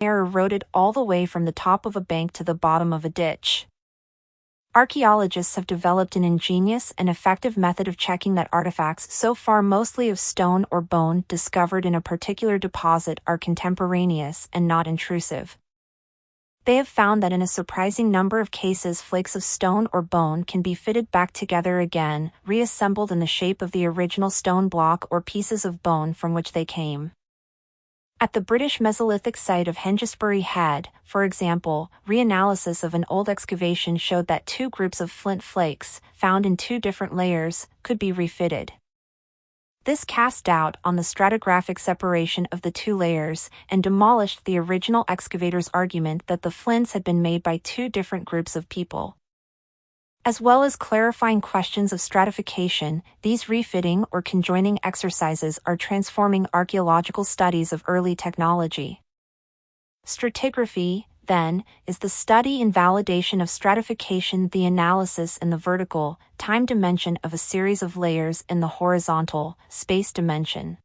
layer eroded all the way from the top of a bank to the bottom of a ditch. Archaeologists have developed an ingenious and effective method of checking that artifacts, so far mostly of stone or bone, discovered in a particular deposit are contemporaneous and not intrusive. They have found that in a surprising number of cases flakes of stone or bone can be fitted back together again, reassembled in the shape of the original stone block or pieces of bone from which they came. At the British Mesolithic site of Hengistbury Head, for example, reanalysis of an old excavation showed that two groups of flint flakes, found in two different layers, could be refitted. This cast doubt on the stratigraphic separation of the two layers and demolished the original excavator's argument that the flints had been made by two different groups of people. As well as clarifying questions of stratification, these refitting or conjoining exercises are transforming archaeological studies of early technology. Stratigraphy, then, is the study and validation of stratification, the analysis in the vertical, time dimension of a series of layers in the horizontal, space dimension.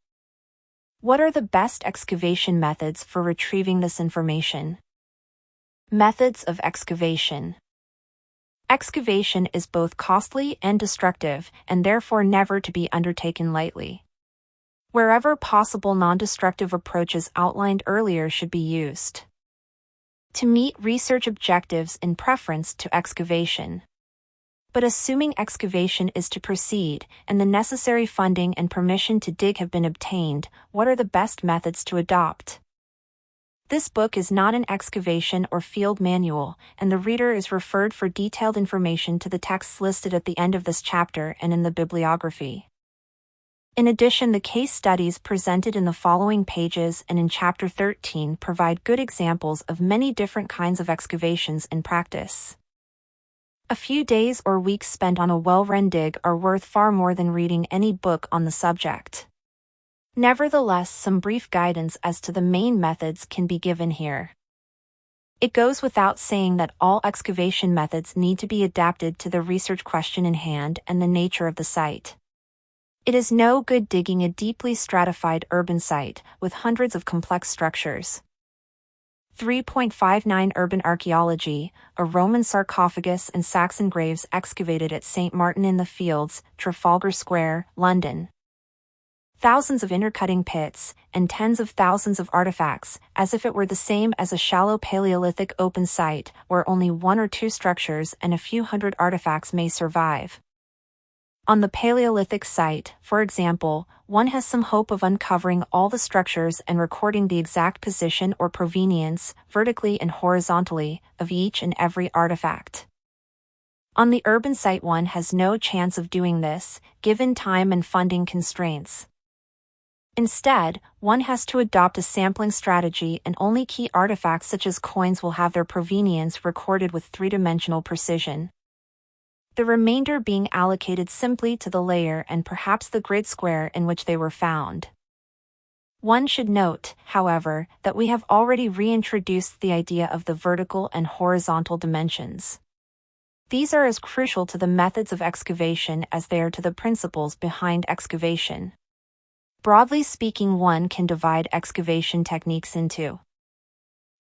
What are the best excavation methods for retrieving this information? Methods of excavation. Excavation is both costly and destructive, and therefore never to be undertaken lightly. Wherever possible, non-destructive approaches outlined earlier should be used to meet research objectives in preference to excavation. But assuming excavation is to proceed, and the necessary funding and permission to dig have been obtained, what are the best methods to adopt? This book is not an excavation or field manual, and the reader is referred for detailed information to the texts listed at the end of this chapter and in the bibliography. In addition, the case studies presented in the following pages and in Chapter 13 provide good examples of many different kinds of excavations in practice. A few days or weeks spent on a well-run dig are worth far more than reading any book on the subject. Nevertheless, some brief guidance as to the main methods can be given here. It goes without saying that all excavation methods need to be adapted to the research question in hand and the nature of the site. It is no good digging a deeply stratified urban site with hundreds of complex structures. 3.59 Urban Archaeology, a Roman sarcophagus and Saxon graves excavated at St. Martin in the Fields, Trafalgar Square, London. Thousands of intercutting pits, and tens of thousands of artifacts, as if it were the same as a shallow Paleolithic open site where only one or two structures and a few hundred artifacts may survive. On the Paleolithic site, for example, one has some hope of uncovering all the structures and recording the exact position or provenience, vertically and horizontally, of each and every artifact. On the urban site, one has no chance of doing this, given time and funding constraints. Instead, one has to adopt a sampling strategy, and only key artifacts such as coins will have their provenience recorded with three-dimensional precision. The remainder being allocated simply to the layer and perhaps the grid square in which they were found. One should note, however, that we have already reintroduced the idea of the vertical and horizontal dimensions. These are as crucial to the methods of excavation as they are to the principles behind excavation. Broadly speaking, one can divide excavation techniques into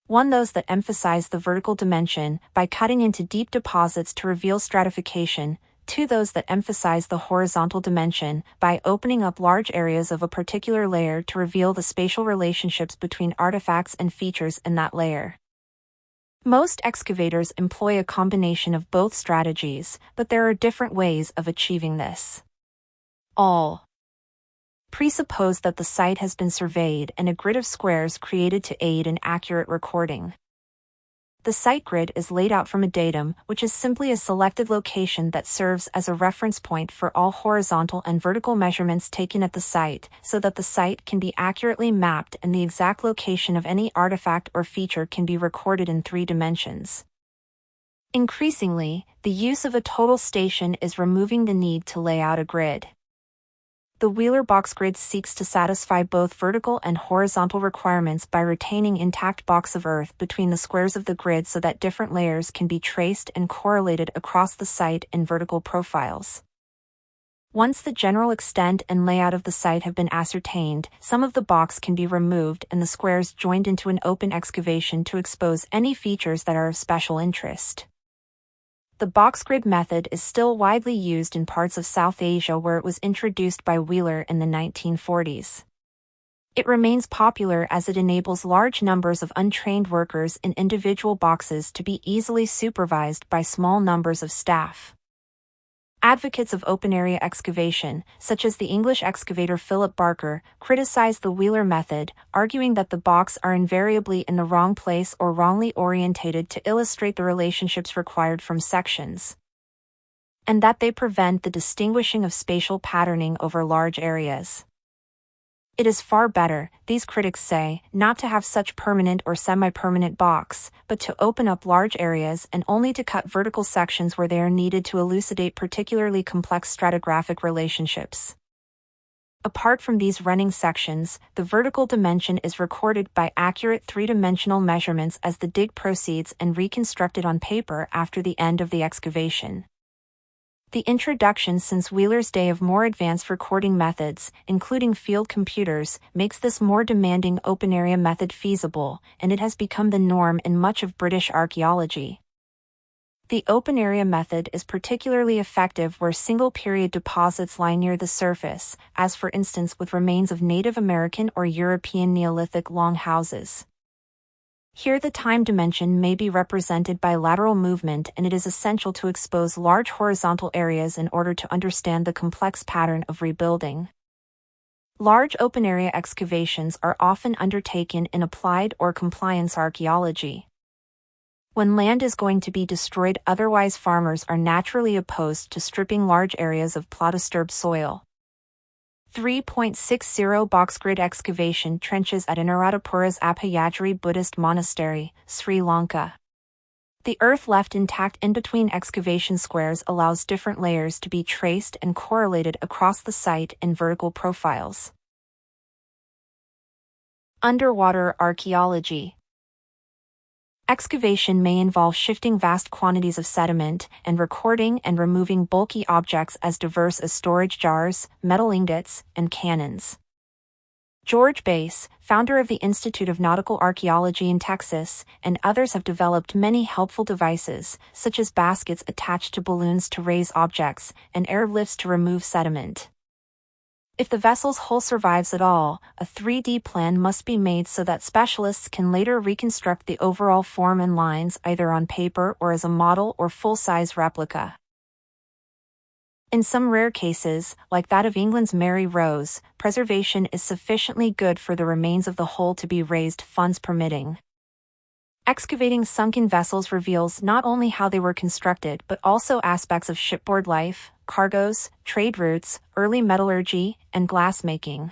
1. Those that emphasize the vertical dimension, by cutting into deep deposits to reveal stratification. 2. Those that emphasize the horizontal dimension, by opening up large areas of a particular layer to reveal the spatial relationships between artifacts and features in that layer. Most excavators employ a combination of both strategies, but there are different ways of achieving this. All presuppose that the site has been surveyed and a grid of squares created to aid in accurate recording. The site grid is laid out from a datum, which is simply a selected location that serves as a reference point for all horizontal and vertical measurements taken at the site, so that the site can be accurately mapped and the exact location of any artifact or feature can be recorded in 3 dimensions. Increasingly, the use of a total station is removing the need to lay out a grid. The Wheeler box grid seeks to satisfy both vertical and horizontal requirements by retaining intact blocks of earth between the squares of the grid so that different layers can be traced and correlated across the site in vertical profiles. Once the general extent and layout of the site have been ascertained, some of the box can be removed and the squares joined into an open excavation to expose any features that are of special interest. The box grid method is still widely used in parts of South Asia where it was introduced by Wheeler in the 1940s. It remains popular as it enables large numbers of untrained workers in individual boxes to be easily supervised by small numbers of staff. Advocates of open-area excavation, such as the English excavator Philip Barker, criticize the Wheeler method, arguing that the box are invariably in the wrong place or wrongly orientated to illustrate the relationships required from sections, and that they prevent the distinguishing of spatial patterning over large areas. It is far better, these critics say, not to have such permanent or semi-permanent box, but to open up large areas and only to cut vertical sections where they are needed to elucidate particularly complex stratigraphic relationships. Apart from these running sections, the vertical dimension is recorded by accurate three-dimensional measurements as the dig proceeds and reconstructed on paper after the end of the excavation. The introduction since Wheeler's day of more advanced recording methods, including field computers, makes this more demanding open-area method feasible, and it has become the norm in much of British archaeology. The open-area method is particularly effective where single-period deposits lie near the surface, as for instance with remains of Native American or European Neolithic longhouses. Here the time dimension may be represented by lateral movement, and it is essential to expose large horizontal areas in order to understand the complex pattern of rebuilding. Large open-area excavations are often undertaken in applied or compliance archaeology. When land is going to be destroyed, otherwise farmers are naturally opposed to stripping large areas of plodisturbed soil. 3.60 box grid excavation trenches at Anuradhapura's Abhayagiri Buddhist Monastery, Sri Lanka. The earth left intact in between excavation squares allows different layers to be traced and correlated across the site in vertical profiles. Underwater archaeology. Excavation may involve shifting vast quantities of sediment and recording and removing bulky objects as diverse as storage jars, metal ingots, and cannons. George Bass, founder of the Institute of Nautical Archaeology in Texas, and others have developed many helpful devices, such as baskets attached to balloons to raise objects, and airlifts to remove sediment. If the vessel's hull survives at all, a 3D plan must be made so that specialists can later reconstruct the overall form and lines either on paper or as a model or full-size replica. In some rare cases, like that of England's Mary Rose, preservation is sufficiently good for the remains of the hull to be raised, funds permitting. Excavating sunken vessels reveals not only how they were constructed but also aspects of shipboard life, cargoes, trade routes, early metallurgy, and glassmaking.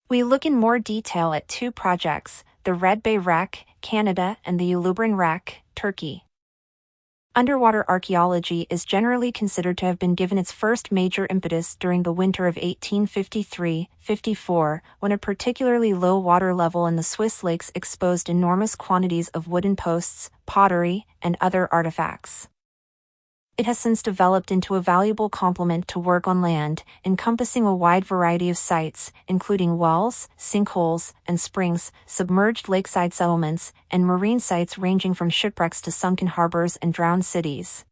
We look in more detail at two projects, the Red Bay Wreck, Canada, and the Uluburun Wreck, Turkey. Underwater archaeology is generally considered to have been given its first major impetus during the winter of 1853-54, when a particularly low water level in the Swiss lakes exposed enormous quantities of wooden posts, pottery, and other artifacts. It has since developed into a valuable complement to work on land, encompassing a wide variety of sites, including wells, sinkholes, and springs, submerged lakeside settlements, and marine sites ranging from shipwrecks to sunken harbors and drowned cities.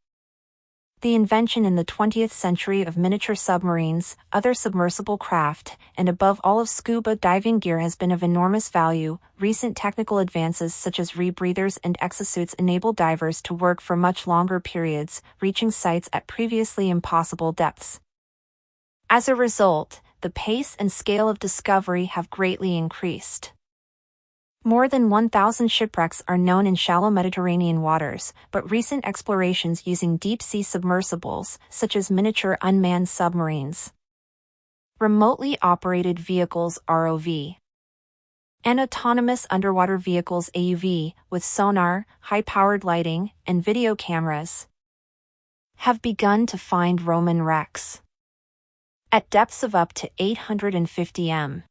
The invention in the 20th century of miniature submarines, other submersible craft, and above all of scuba diving gear has been of enormous value. Recent technical advances such as rebreathers and exosuits enable divers to work for much longer periods, reaching sites at previously impossible depths. As a result, the pace and scale of discovery have greatly increased. More than 1,000 shipwrecks are known in shallow Mediterranean waters, but recent explorations using deep-sea submersibles, such as miniature unmanned submarines, remotely operated vehicles ROV, and autonomous underwater vehicles AUV, with sonar, high-powered lighting, and video cameras, have begun to find Roman wrecks at depths of up to 850 m.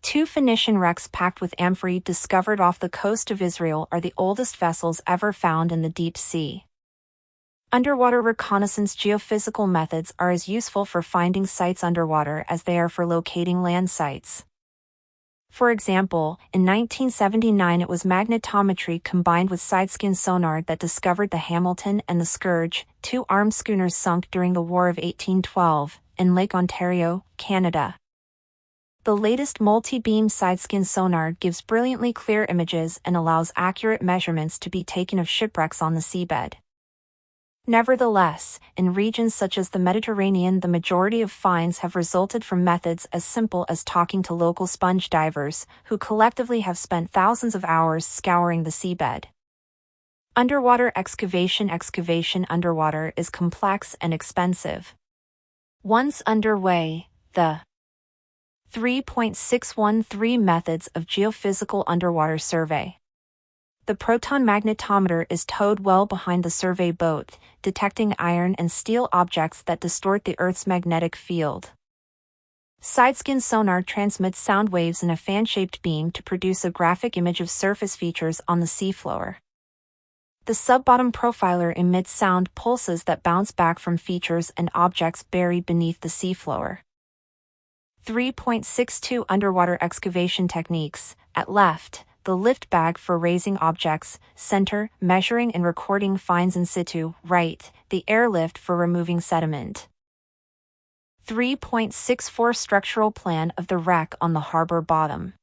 Two Phoenician wrecks packed with amphorae discovered off the coast of Israel are the oldest vessels ever found in the deep sea. Underwater reconnaissance geophysical methods are as useful for finding sites underwater as they are for locating land sites. For example, in 1979 it was magnetometry combined with sidescan sonar that discovered the Hamilton and the Scourge, two armed schooners sunk during the War of 1812, in Lake Ontario, Canada. The latest multi-beam sidescan sonar gives brilliantly clear images and allows accurate measurements to be taken of shipwrecks on the seabed. Nevertheless, in regions such as the Mediterranean, the majority of finds have resulted from methods as simple as talking to local sponge divers, who collectively have spent thousands of hours scouring the seabed. Underwater excavation underwater is complex and expensive. Once underway, the 3.613 methods of geophysical underwater survey. The proton magnetometer is towed well behind the survey boat, detecting iron and steel objects that distort the Earth's magnetic field. Sidescan sonar transmits sound waves in a fan-shaped beam to produce a graphic image of surface features on the seafloor. The sub-bottom profiler emits sound pulses that bounce back from features and objects buried beneath the seafloor. 3.62 Underwater excavation techniques. At left, the lift bag for raising objects, center, measuring and recording finds in situ, right, the airlift for removing sediment. 3.64 Structural plan of the wreck on the harbor bottom.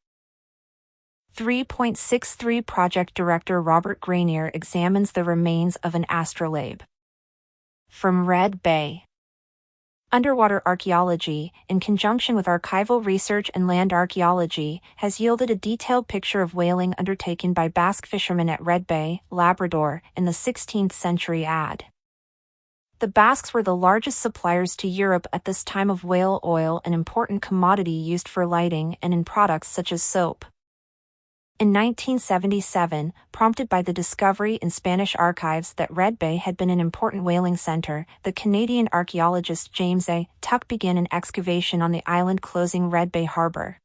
3.63 Project Director Robert Granier examines the remains of an astrolabe. From Red Bay. Underwater archaeology, in conjunction with archival research and land archaeology, has yielded a detailed picture of whaling undertaken by Basque fishermen at Red Bay, Labrador, in the 16th century AD. The Basques were the largest suppliers to Europe at this time of whale oil, an important commodity used for lighting and in products such as soap. In 1977, prompted by the discovery in Spanish archives that Red Bay had been an important whaling center, the Canadian archaeologist James A. Tuck began an excavation on the island closing Red Bay Harbor.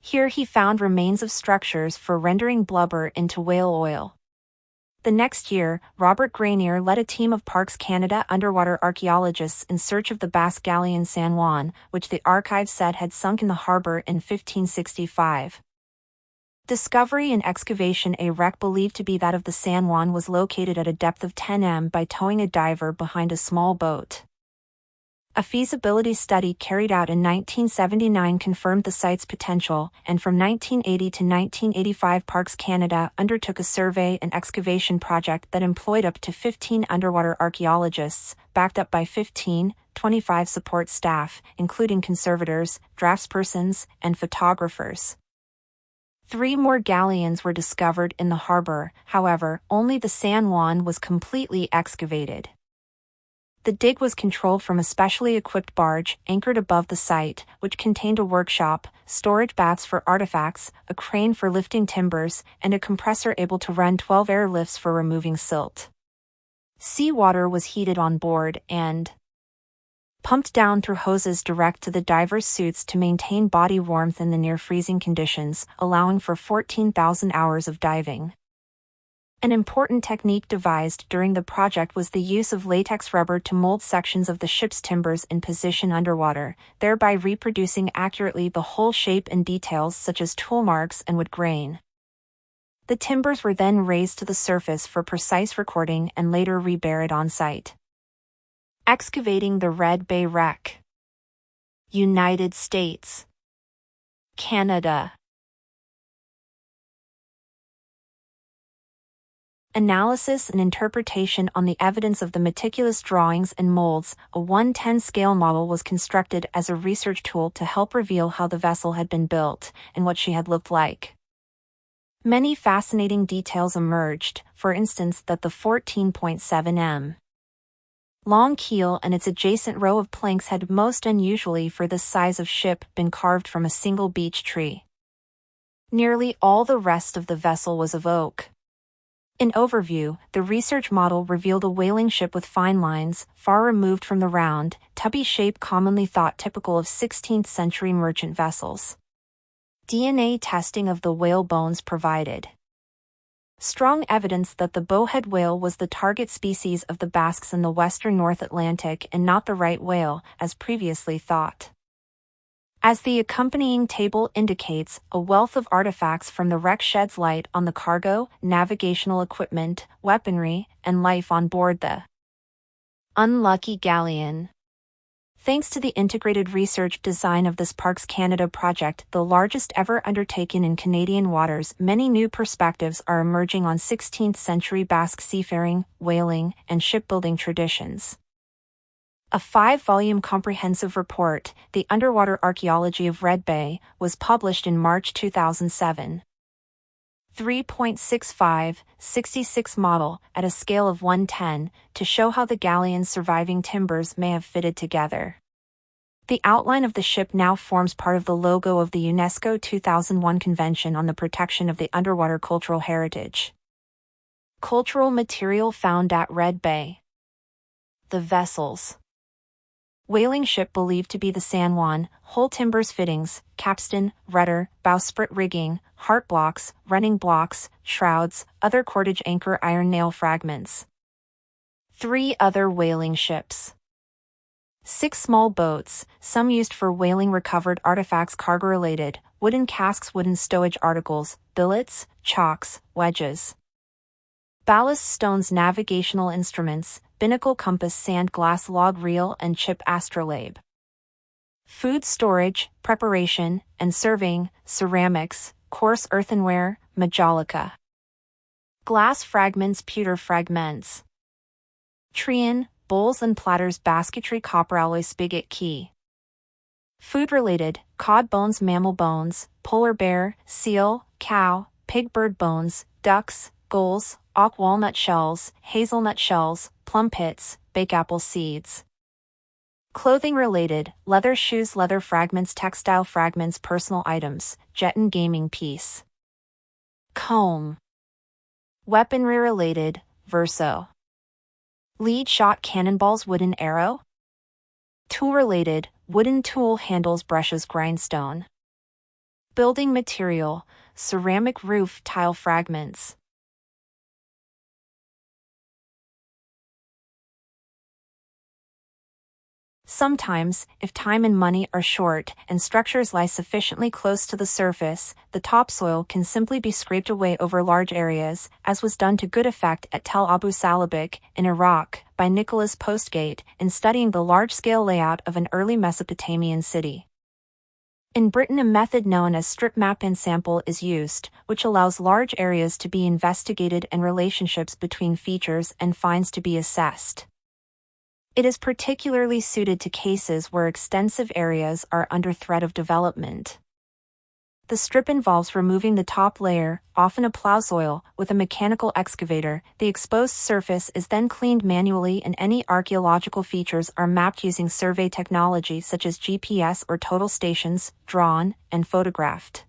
Here he found remains of structures for rendering blubber into whale oil. The next year, Robert Granier led a team of Parks Canada underwater archaeologists in search of the Basque galleon San Juan, which the archive said had sunk in the harbor in 1565. Discovery and excavation. A wreck believed to be that of the San Juan was located at a depth of 10 m by towing a diver behind a small boat. A feasibility study carried out in 1979 confirmed the site's potential, and from 1980 to 1985 Parks Canada undertook a survey and excavation project that employed up to 15 underwater archaeologists, backed up by 25 support staff, including conservators, draftspersons, and photographers. 3 more galleons were discovered in the harbor, however, only the San Juan was completely excavated. The dig was controlled from a specially equipped barge anchored above the site, which contained a workshop, storage baths for artifacts, a crane for lifting timbers, and a compressor able to run 12 airlifts for removing silt. Seawater was heated on board and pumped down through hoses direct to the divers' suits to maintain body warmth in the near-freezing conditions, allowing for 14,000 hours of diving. An important technique devised during the project was the use of latex rubber to mold sections of the ship's timbers in position underwater, thereby reproducing accurately the hull shape and details such as tool marks and wood grain. The timbers were then raised to the surface for precise recording and later reburied on site. Excavating the Red Bay wreck. United States. Canada. Analysis and interpretation. On the evidence of the meticulous drawings and molds, a 1:10 scale model was constructed as a research tool to help reveal how the vessel had been built and what she had looked like. Many fascinating details emerged, for instance that the 14.7 m long keel and its adjacent row of planks had, most unusually for this size of ship, been carved from a single beech tree. Nearly all the rest of the vessel was of oak. In overview, the research model revealed a whaling ship with fine lines, far removed from the round, tubby shape commonly thought typical of 16th century merchant vessels. DNA testing of the whale bones provided Strong evidence that the bowhead whale was the target species of the Basques in the western North Atlantic and not the right whale, as previously thought. As the accompanying table indicates, a wealth of artifacts from the wreck sheds light on the cargo, navigational equipment, weaponry, and life on board the unlucky galleon. Thanks to the integrated research design of this Parks Canada project, the largest ever undertaken in Canadian waters, many new perspectives are emerging on 16th-century Basque seafaring, whaling, and shipbuilding traditions. A 5-volume comprehensive report, The Underwater Archaeology of Red Bay, was published in March 2007. 3.65-66 model, at a scale of 1:10, to show how the galleon's surviving timbers may have fitted together. The outline of the ship now forms part of the logo of the UNESCO 2001 Convention on the Protection of the Underwater Cultural Heritage. Cultural material found at Red Bay. The vessels. Whaling ship believed to be the San Juan, whole timbers fittings, capstan, rudder, bowsprit rigging, heart blocks, running blocks, shrouds, other cordage anchor iron nail fragments. 3 other whaling ships. 6 small boats, some used for whaling recovered artifacts cargo-related, wooden casks wooden stowage articles, billets, chocks, wedges. Ballast stones navigational instruments, binnacle compass sand glass log reel and chip astrolabe. Food storage, preparation, and serving, ceramics, coarse earthenware, majolica. Glass fragments pewter fragments. Trian, bowls and platters basketry copper alloy spigot key. Food-related, cod bones mammal bones, polar bear, seal, cow, pig bird bones, ducks, gulls, auk walnut shells, hazelnut shells, plum pits, bakeapple seeds. Clothing-related, leather shoes leather fragments textile fragments personal items, Jetton gaming piece. Comb. Weaponry-related, verso. Lead shot cannonballs wooden arrow. Tool-related, wooden tool handles brushes grindstone. Building material, ceramic roof tile fragments. Sometimes, if time and money are short and structures lie sufficiently close to the surface, the topsoil can simply be scraped away over large areas, as was done to good effect at Tel Abu Salabik, in Iraq, by Nicholas Postgate, in studying the large-scale layout of an early Mesopotamian city. In Britain, a method known as strip map and sample is used, which allows large areas to be investigated and relationships between features and finds to be assessed. It is particularly suited to cases where extensive areas are under threat of development. The strip involves removing the top layer, often a plowsoil, with a mechanical excavator. The exposed surface is then cleaned manually and any archaeological features are mapped using survey technology such as GPS or total stations, drawn, and photographed.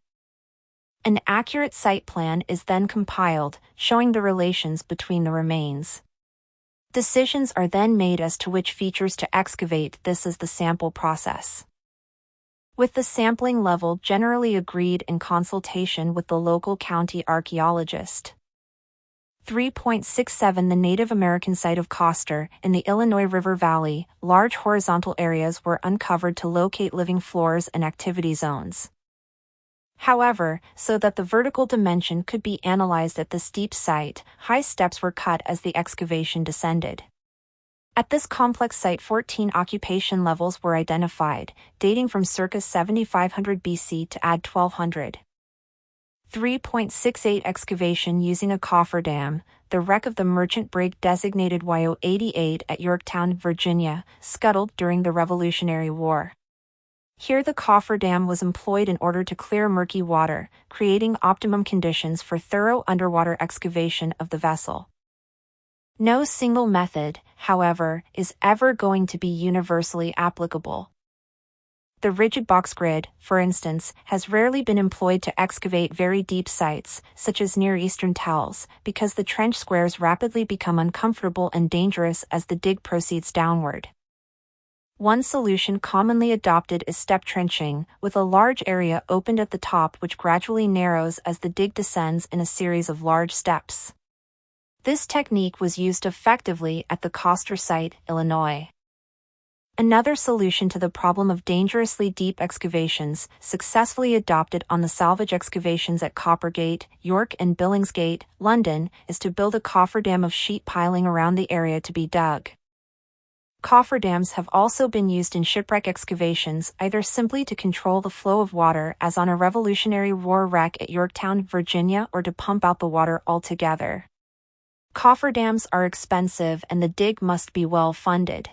An accurate site plan is then compiled, showing the relations between the remains. Decisions are then made as to which features to excavate. This is the sample process. With the sampling level generally agreed in consultation with the local county archaeologist. 3.67 The Native American site of Coster, in the Illinois River Valley, large horizontal areas were uncovered to locate living floors and activity zones. However, so that the vertical dimension could be analyzed at the steep site, high steps were cut as the excavation descended. At this complex site 14 occupation levels were identified, dating from circa 7500 BC to AD 1200. 3.68 Excavation using a cofferdam, the wreck of the merchant brig designated YO-88 at Yorktown, Virginia, scuttled during the Revolutionary War. Here the cofferdam was employed in order to clear murky water, creating optimum conditions for thorough underwater excavation of the vessel. No single method, however, is ever going to be universally applicable. The rigid box grid, for instance, has rarely been employed to excavate very deep sites, such as Near Eastern tells, because the trench squares rapidly become uncomfortable and dangerous as the dig proceeds downward. One solution commonly adopted is step trenching, with a large area opened at the top which gradually narrows as the dig descends in a series of large steps. This technique was used effectively at the Koster site, Illinois. Another solution to the problem of dangerously deep excavations, successfully adopted on the salvage excavations at Coppergate, York and Billingsgate, London, is to build a cofferdam of sheet piling around the area to be dug. Cofferdams have also been used in shipwreck excavations, either simply to control the flow of water as on a Revolutionary War wreck at Yorktown, Virginia, or to pump out the water altogether. Cofferdams are expensive and the dig must be well funded.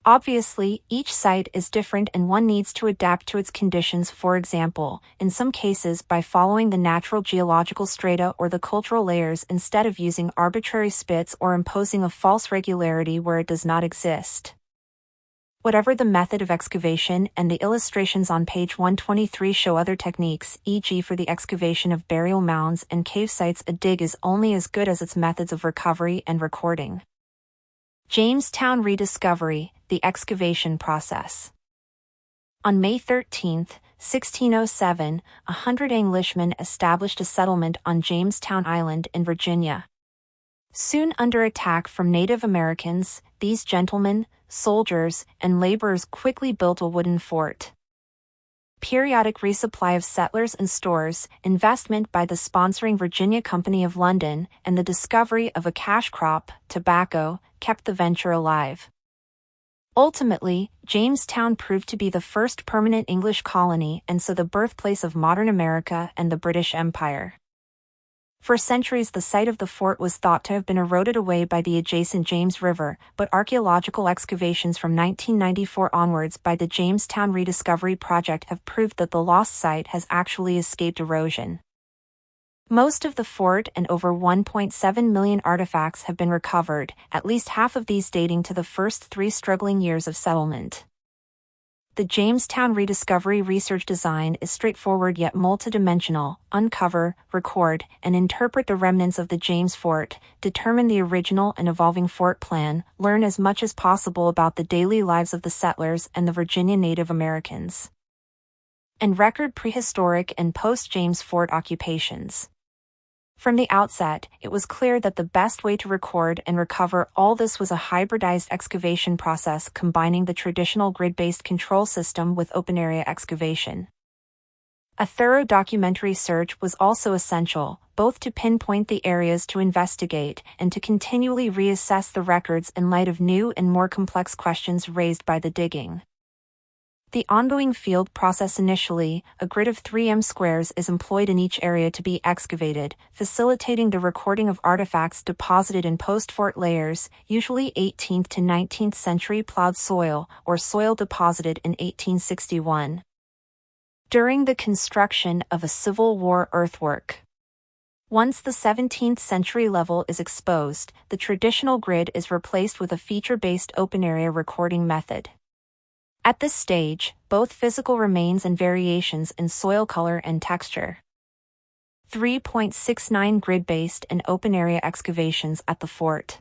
Obviously, each site is different and one needs to adapt to its conditions, for example, in some cases by following the natural geological strata or the cultural layers instead of using arbitrary spits or imposing a false regularity where it does not exist. Whatever the method of excavation, and the illustrations on page 123 show other techniques, e.g. for the excavation of burial mounds and cave sites, a dig is only as good as its methods of recovery and recording. Jamestown rediscovery, the excavation process. On May 13, 1607, 100 Englishmen established a settlement on Jamestown Island in Virginia. Soon under attack from Native Americans, these gentlemen, soldiers, and laborers quickly built a wooden fort. Periodic resupply of settlers and stores, investment by the sponsoring Virginia Company of London, and the discovery of a cash crop, tobacco, kept the venture alive. Ultimately, Jamestown proved to be the first permanent English colony and so the birthplace of modern America and the British Empire. For centuries the site of the fort was thought to have been eroded away by the adjacent James River, but archaeological excavations from 1994 onwards by the Jamestown Rediscovery Project have proved that the lost site has actually escaped erosion. Most of the fort and over 1.7 million artifacts have been recovered, at least half of these dating to the first 3 struggling years of settlement. The Jamestown Rediscovery research design is straightforward yet multidimensional: uncover, record, and interpret the remnants of the James Fort, determine the original and evolving fort plan, learn as much as possible about the daily lives of the settlers and the Virginia Native Americans, and record prehistoric and post-James Fort occupations. From the outset, it was clear that the best way to record and recover all this was a hybridized excavation process combining the traditional grid-based control system with open-area excavation. A thorough documentary search was also essential, both to pinpoint the areas to investigate and to continually reassess the records in light of new and more complex questions raised by the digging. The ongoing field process: initially, a grid of 3 squares is employed in each area to be excavated, facilitating the recording of artifacts deposited in post-fort layers, usually 18th to 19th century plowed soil, or soil deposited in 1861. During the construction of a Civil War earthwork. Once the 17th century level is exposed, the traditional grid is replaced with a feature-based open-area recording method. At this stage, both physical remains and variations in soil color and texture. 3.69 Grid-based and open-area excavations at the fort.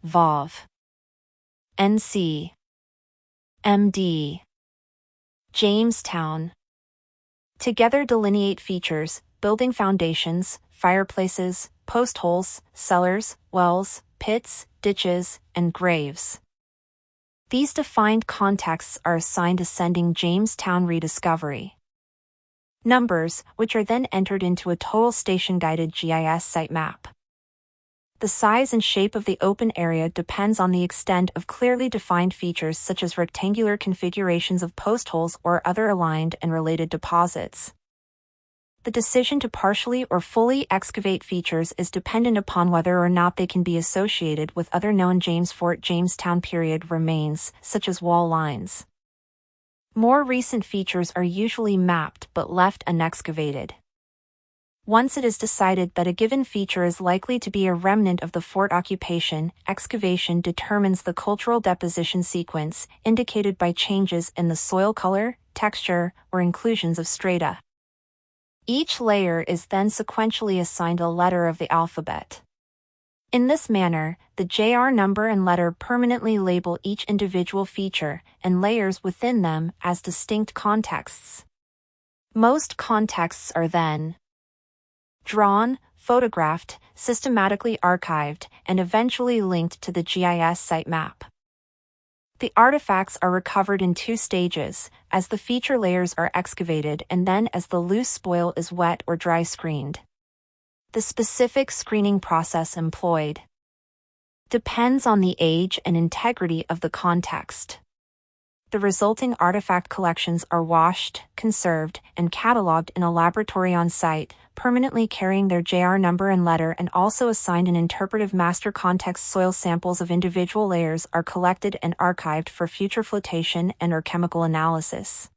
Vov. NC. MD. Jamestown. Together delineate features, building foundations, fireplaces, post holes, cellars, wells, pits, ditches, and graves. These defined contexts are assigned ascending Jamestown Rediscovery numbers, which are then entered into a total station-guided GIS sitemap. The size and shape of the open area depends on the extent of clearly defined features such as rectangular configurations of post holes or other aligned and related deposits. The decision to partially or fully excavate features is dependent upon whether or not they can be associated with other known James Fort Jamestown period remains, such as wall lines. More recent features are usually mapped but left unexcavated. Once it is decided that a given feature is likely to be a remnant of the fort occupation, excavation determines the cultural deposition sequence, indicated by changes in the soil color, texture, or inclusions of strata. Each layer is then sequentially assigned a letter of the alphabet. In this manner, the JR number and letter permanently label each individual feature and layers within them as distinct contexts. Most contexts are then drawn, photographed, systematically archived, and eventually linked to the GIS sitemap. The artifacts are recovered in two stages, as the feature layers are excavated and then as the loose spoil is wet or dry screened. The specific screening process employed depends on the age and integrity of the context. The resulting artifact collections are washed, conserved, and cataloged in a laboratory on site, permanently carrying their JR number and letter, and also assigned an interpretive master context. Soil samples of individual layers are collected and archived for future flotation and/or chemical analysis.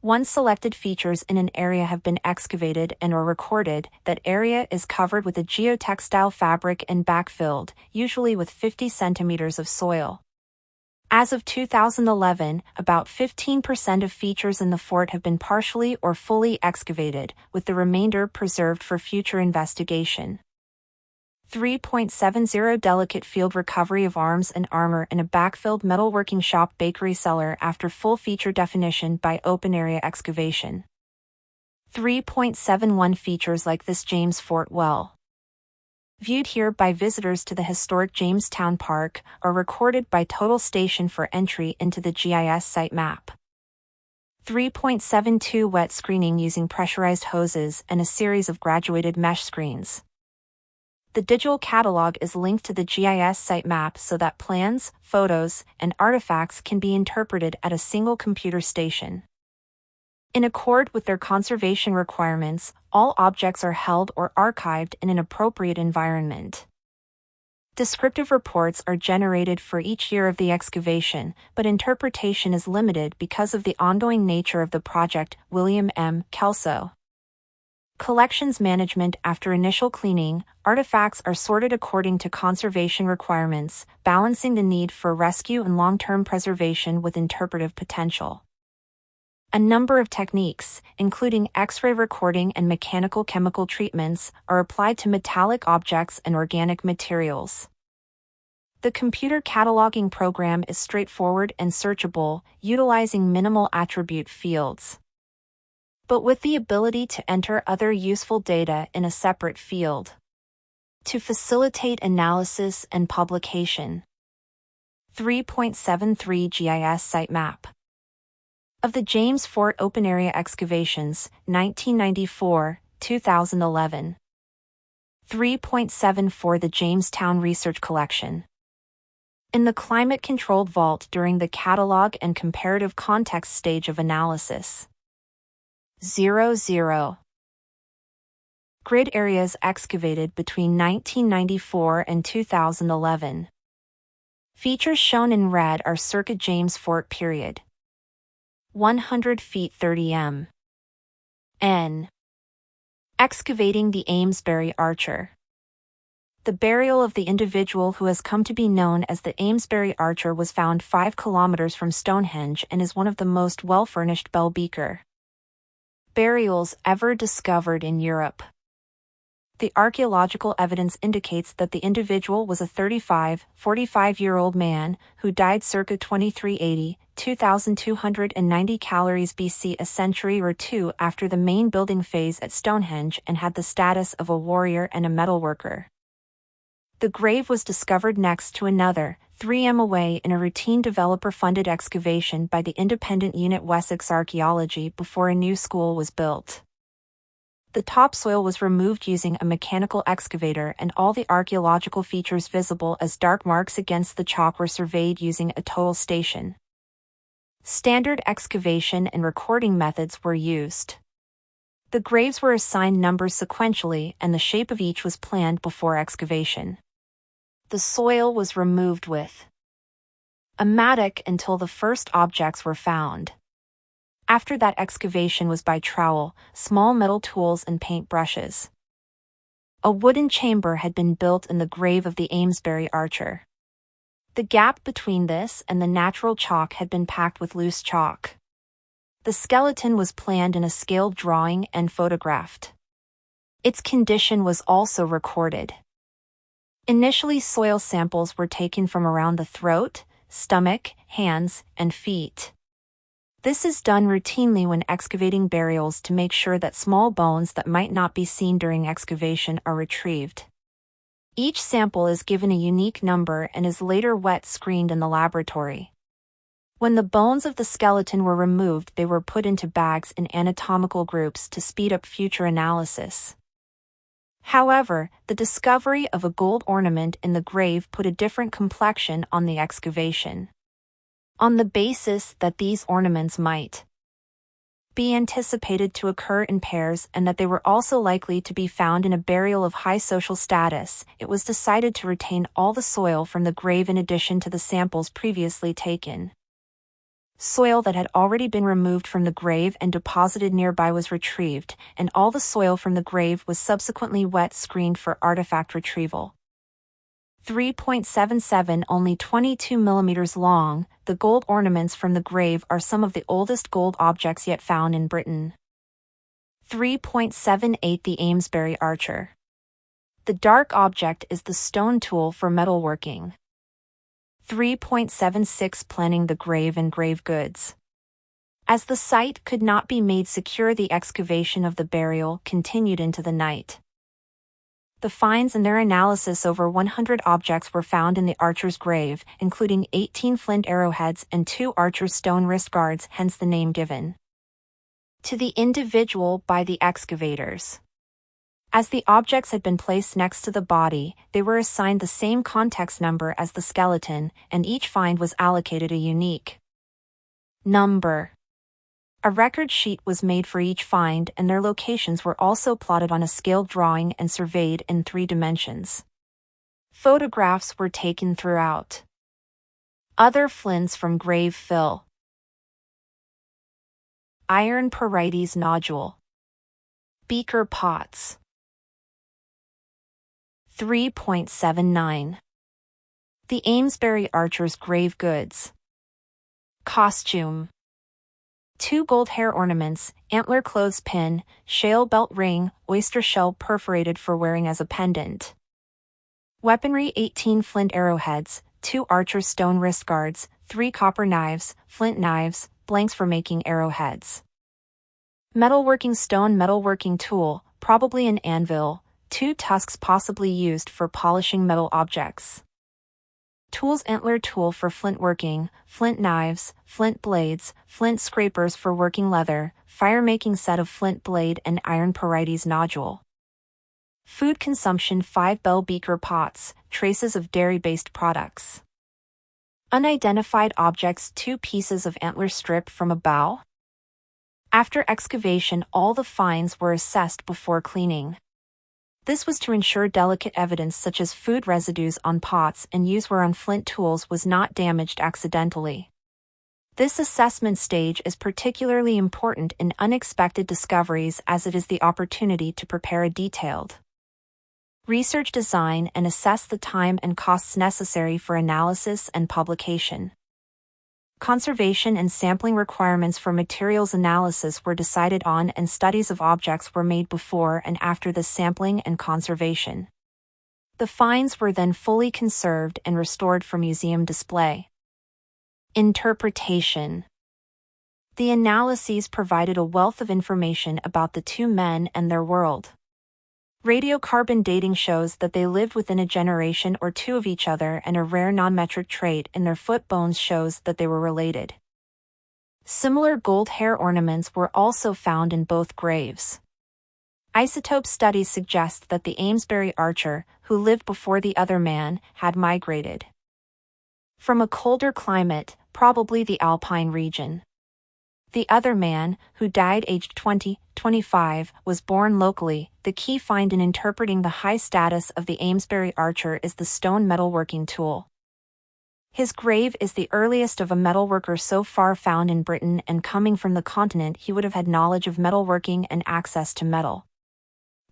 Once selected features in an area have been excavated and/or recorded, that area is covered with a geotextile fabric and backfilled, usually with 50 centimeters of soil. As of 2011, about 15% of features in the fort have been partially or fully excavated, with the remainder preserved for future investigation. 3.70 Delicate field recovery of arms and armor in a backfilled metalworking shop bakery cellar after full feature definition by open area excavation. 3.71 Features like this James Fort well viewed here by visitors to the historic Jamestown Park are recorded by Total Station for entry into the GIS sitemap. 3.72 Wet screening using pressurized hoses and a series of graduated mesh screens. The digital catalog is linked to the GIS sitemap so that plans, photos, and artifacts can be interpreted at a single computer station. In accord with their conservation requirements, all objects are held or archived in an appropriate environment. Descriptive reports are generated for each year of the excavation, but interpretation is limited because of the ongoing nature of the project. William M. Kelso. Collections management. After initial cleaning, artifacts are sorted according to conservation requirements, balancing the need for rescue and long-term preservation with interpretive potential. A number of techniques, including X-ray recording and mechanical chemical treatments, are applied to metallic objects and organic materials. The computer cataloging program is straightforward and searchable, utilizing minimal attribute fields, but with the ability to enter other useful data in a separate field to facilitate analysis and publication. 3.73 GIS sitemap. Of the James Fort open area excavations, 1994-2011. 3.74 The Jamestown Research Collection. In the climate-controlled vault during the catalog and comparative context stage of analysis. 00. Grid areas excavated between 1994 and 2011. Features shown in red are circa James Fort period. 100 feet 30 m. N. Excavating the Amesbury Archer. The burial of the individual who has come to be known as the Amesbury Archer was found 5 kilometers from Stonehenge and is one of the most well-furnished bell beaker burials ever discovered in Europe. The archaeological evidence indicates that the individual was a 45-year-old man who died circa 2380, 2290 calories BC, a century or two after the main building phase at Stonehenge, and had the status of a warrior and a metalworker. The grave was discovered next to another, 3 m away, in a routine developer-funded excavation by the independent unit Wessex Archaeology before a new school was built. The topsoil was removed using a mechanical excavator, and all the archaeological features visible as dark marks against the chalk were surveyed using a Total Station. Standard excavation and recording methods were used. The graves were assigned numbers sequentially, and the shape of each was planned before excavation. The soil was removed with a mattock until the first objects were found. After that, excavation was by trowel, small metal tools and paint brushes. A wooden chamber had been built in the grave of the Amesbury Archer. The gap between this and the natural chalk had been packed with loose chalk. The skeleton was planned in a scaled drawing and photographed. Its condition was also recorded. Initially, soil samples were taken from around the throat, stomach, hands, and feet. This is done routinely when excavating burials to make sure that small bones that might not be seen during excavation are retrieved. Each sample is given a unique number and is later wet screened in the laboratory. When the bones of the skeleton were removed, they were put into bags in anatomical groups to speed up future analysis. However, the discovery of a gold ornament in the grave put a different complexion on the excavation. On the basis that these ornaments might be anticipated to occur in pairs and that they were also likely to be found in a burial of high social status, it was decided to retain all the soil from the grave in addition to the samples previously taken. Soil that had already been removed from the grave and deposited nearby was retrieved, and all the soil from the grave was subsequently wet screened for artifact retrieval. 3.77 only 22 millimeters long, the gold ornaments from the grave are some of the oldest gold objects yet found in Britain. 3.78 The Amesbury Archer. The dark object is the stone tool for metalworking. 3.76 Planning the grave and grave goods. As the site could not be made secure, the excavation of the burial continued into the night. The finds and their analysis: over 100 objects were found in the archer's grave, including 18 flint arrowheads and 2 archer's stone wrist guards, hence the name given to the individual by the excavators. As the objects had been placed next to the body, they were assigned the same context number as the skeleton, and each find was allocated a unique number. A record sheet was made for each find, and their locations were also plotted on a scale drawing and surveyed in 3 dimensions. Photographs were taken throughout. Other flints from grave fill. Iron pyrites nodule. Beaker pots. 3.79 The Amesbury Archer's grave goods. Costume: 2 gold hair ornaments, antler clothes pin, shale belt ring, oyster shell perforated for wearing as a pendant. Weaponry: 18 flint arrowheads, 2 archer's stone wrist guards, 3 copper knives, flint knives, blanks for making arrowheads. Metalworking: stone metalworking tool, probably an anvil, 2 tusks possibly used for polishing metal objects. Tools: antler tool for flint working, flint knives, flint blades, flint scrapers for working leather, fire-making set of flint blade and iron pyrites nodule. Food consumption: 5 bell beaker pots, traces of dairy-based products. Unidentified objects: 2 pieces of antler strip from a bow. After excavation, all the finds were assessed before cleaning. This was to ensure delicate evidence such as food residues on pots and use where on flint tools was not damaged accidentally. This assessment stage is particularly important in unexpected discoveries, as it is the opportunity to prepare a detailed research design and assess the time and costs necessary for analysis and publication. Conservation and sampling requirements for materials analysis were decided on, and studies of objects were made before and after the sampling and conservation. The finds were then fully conserved and restored for museum display. Interpretation: the analyses provided a wealth of information about the 2 men and their world. Radiocarbon dating shows that they lived within a generation or 2 of each other, and a rare non-metric trait in their foot bones shows that they were related. Similar gold hair ornaments were also found in both graves. Isotope studies suggest that the Amesbury Archer, who lived before the other man, had migrated from a colder climate, probably the Alpine region. The other man, who died aged 25, was born locally. The key find in interpreting the high status of the Amesbury Archer is the stone metalworking tool. His grave is the earliest of a metalworker so far found in Britain, and coming from the continent, he would have had knowledge of metalworking and access to metal.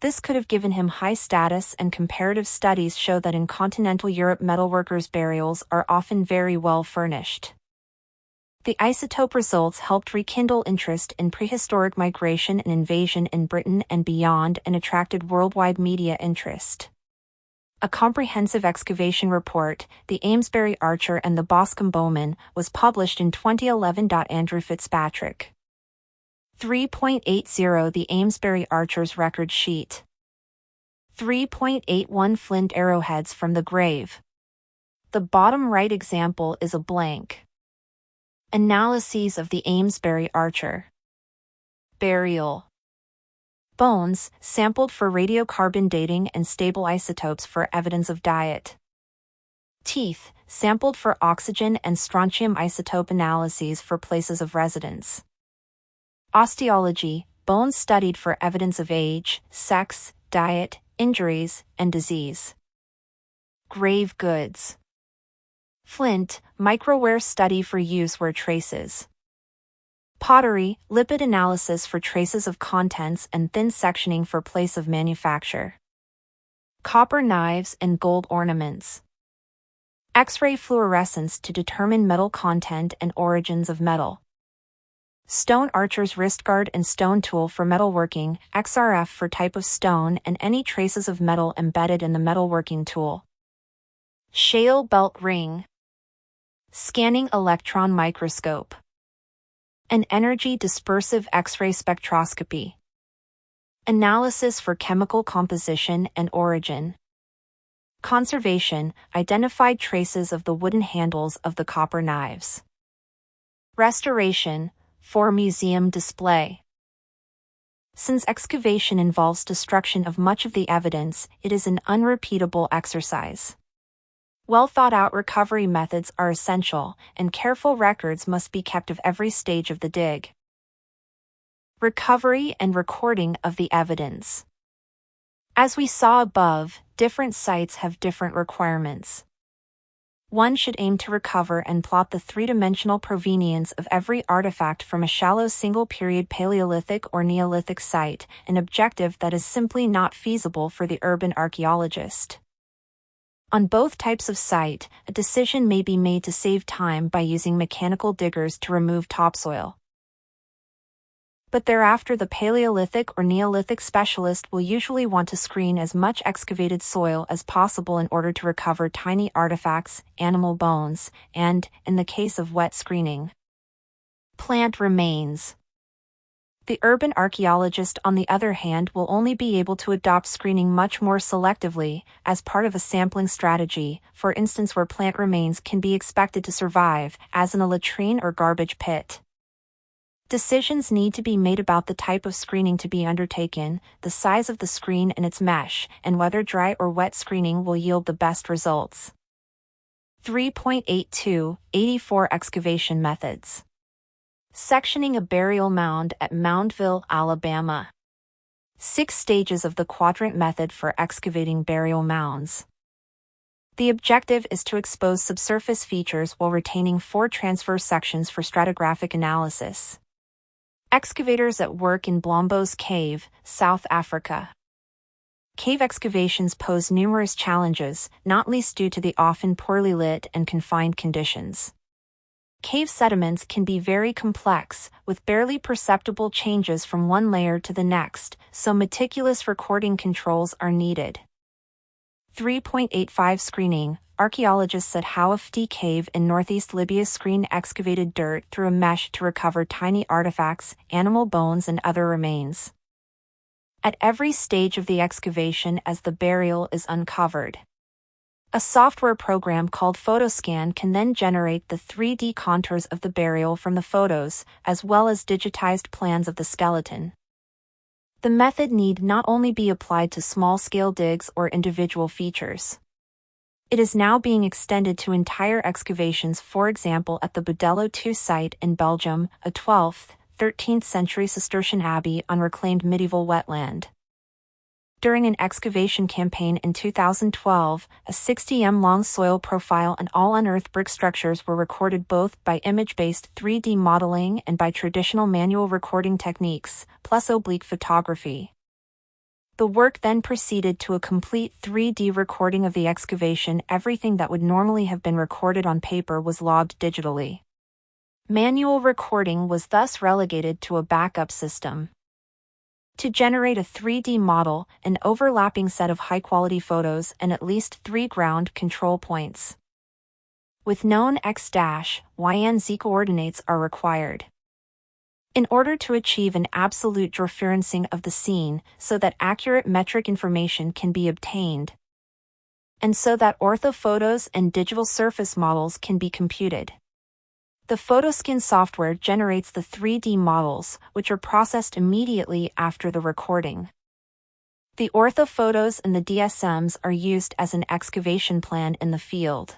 This could have given him high status, and comparative studies show that in continental Europe metalworkers' burials are often very well furnished. The isotope results helped rekindle interest in prehistoric migration and invasion in Britain and beyond, and attracted worldwide media interest. A comprehensive excavation report, the Amesbury Archer and the Boscombe Bowman, was published in 2011. Andrew Fitzpatrick. 3.80 The Amesbury Archer's record sheet. 3.81 Flint arrowheads from the grave. The bottom right example is a blank. Analyses of the Amesbury Archer. Burial. Bones, sampled for radiocarbon dating and stable isotopes for evidence of diet. Teeth, sampled for oxygen and strontium isotope analyses for places of residence. Osteology, bones studied for evidence of age, sex, diet, injuries, and disease. Grave goods. Flint, microware study for use where traces. Pottery, lipid analysis for traces of contents and thin sectioning for place of manufacture. Copper knives and gold ornaments. X-ray fluorescence to determine metal content and origins of metal. Stone archer's wrist guard and stone tool for metalworking, XRF for type of stone and any traces of metal embedded in the metalworking tool. Shale belt ring. Scanning electron microscope. An energy dispersive X-ray spectroscopy. Analysis for chemical composition and origin. Conservation, identified traces of the wooden handles of the copper knives. Restoration, for museum display. Since excavation involves destruction of much of the evidence, it is an unrepeatable exercise. Well-thought-out recovery methods are essential, and careful records must be kept of every stage of the dig. Recovery and recording of the evidence. As we saw above, different sites have different requirements. One should aim to recover and plot the three-dimensional provenience of every artifact from a shallow single-period Paleolithic or Neolithic site, an objective that is simply not feasible for the urban archaeologist. On both types of site, a decision may be made to save time by using mechanical diggers to remove topsoil. But thereafter the Paleolithic or Neolithic specialist will usually want to screen as much excavated soil as possible in order to recover tiny artifacts, animal bones, and, in the case of wet screening, plant remains. The urban archaeologist, on the other hand, will only be able to adopt screening much more selectively, as part of a sampling strategy, for instance where plant remains can be expected to survive, as in a latrine or garbage pit. Decisions need to be made about the type of screening to be undertaken, the size of the screen and its mesh, and whether dry or wet screening will yield the best results. 3.82 84 Excavation methods. Sectioning a burial mound at Moundville, Alabama. 6 stages of the quadrant method for excavating burial mounds. The objective is to expose subsurface features while retaining 4 transverse sections for stratigraphic analysis. Excavators at work in Blombos Cave, South Africa. Cave excavations pose numerous challenges, not least due to the often poorly lit and confined conditions. Cave sediments can be very complex, with barely perceptible changes from one layer to the next, so meticulous recording controls are needed. 3.85 Screening. Archaeologists at Hawafti Cave in northeast Libya screen excavated dirt through a mesh to recover tiny artifacts, animal bones and other remains. At every stage of the excavation as the burial is uncovered, a software program called Photoscan can then generate the 3D contours of the burial from the photos, as well as digitized plans of the skeleton. The method need not only be applied to small-scale digs or individual features. It is now being extended to entire excavations, for example at the Budello II site in Belgium, a 12th, 13th century Cistercian abbey on reclaimed medieval wetland. During an excavation campaign in 2012, a 60m-long soil profile and all unearthed brick structures were recorded both by image-based 3D modeling and by traditional manual recording techniques, plus oblique photography. The work then proceeded to a complete 3D recording of the excavation. Everything that would normally have been recorded on paper was logged digitally. Manual recording was thus relegated to a backup system. To generate a 3D model, an overlapping set of high-quality photos and at least 3 ground control points with known x, y, and z coordinates are required. In order to achieve an absolute georeferencing of the scene so that accurate metric information can be obtained, and so that orthophotos and digital surface models can be computed, the Photoskin software generates the 3D models, which are processed immediately after the recording. The orthophotos and the DSMs are used as an excavation plan in the field.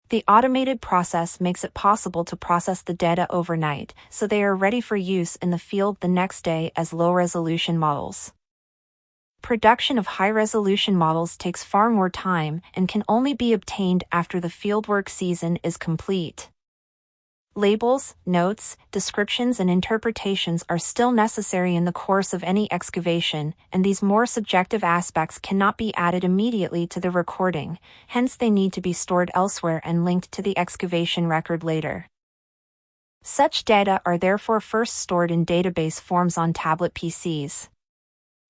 The automated process makes it possible to process the data overnight, so they are ready for use in the field the next day as low-resolution models. Production of high-resolution models takes far more time and can only be obtained after the fieldwork season is complete. Labels, notes, descriptions and interpretations are still necessary in the course of any excavation, and these more subjective aspects cannot be added immediately to the recording, hence they need to be stored elsewhere and linked to the excavation record later. Such data are therefore first stored in database forms on tablet PCs.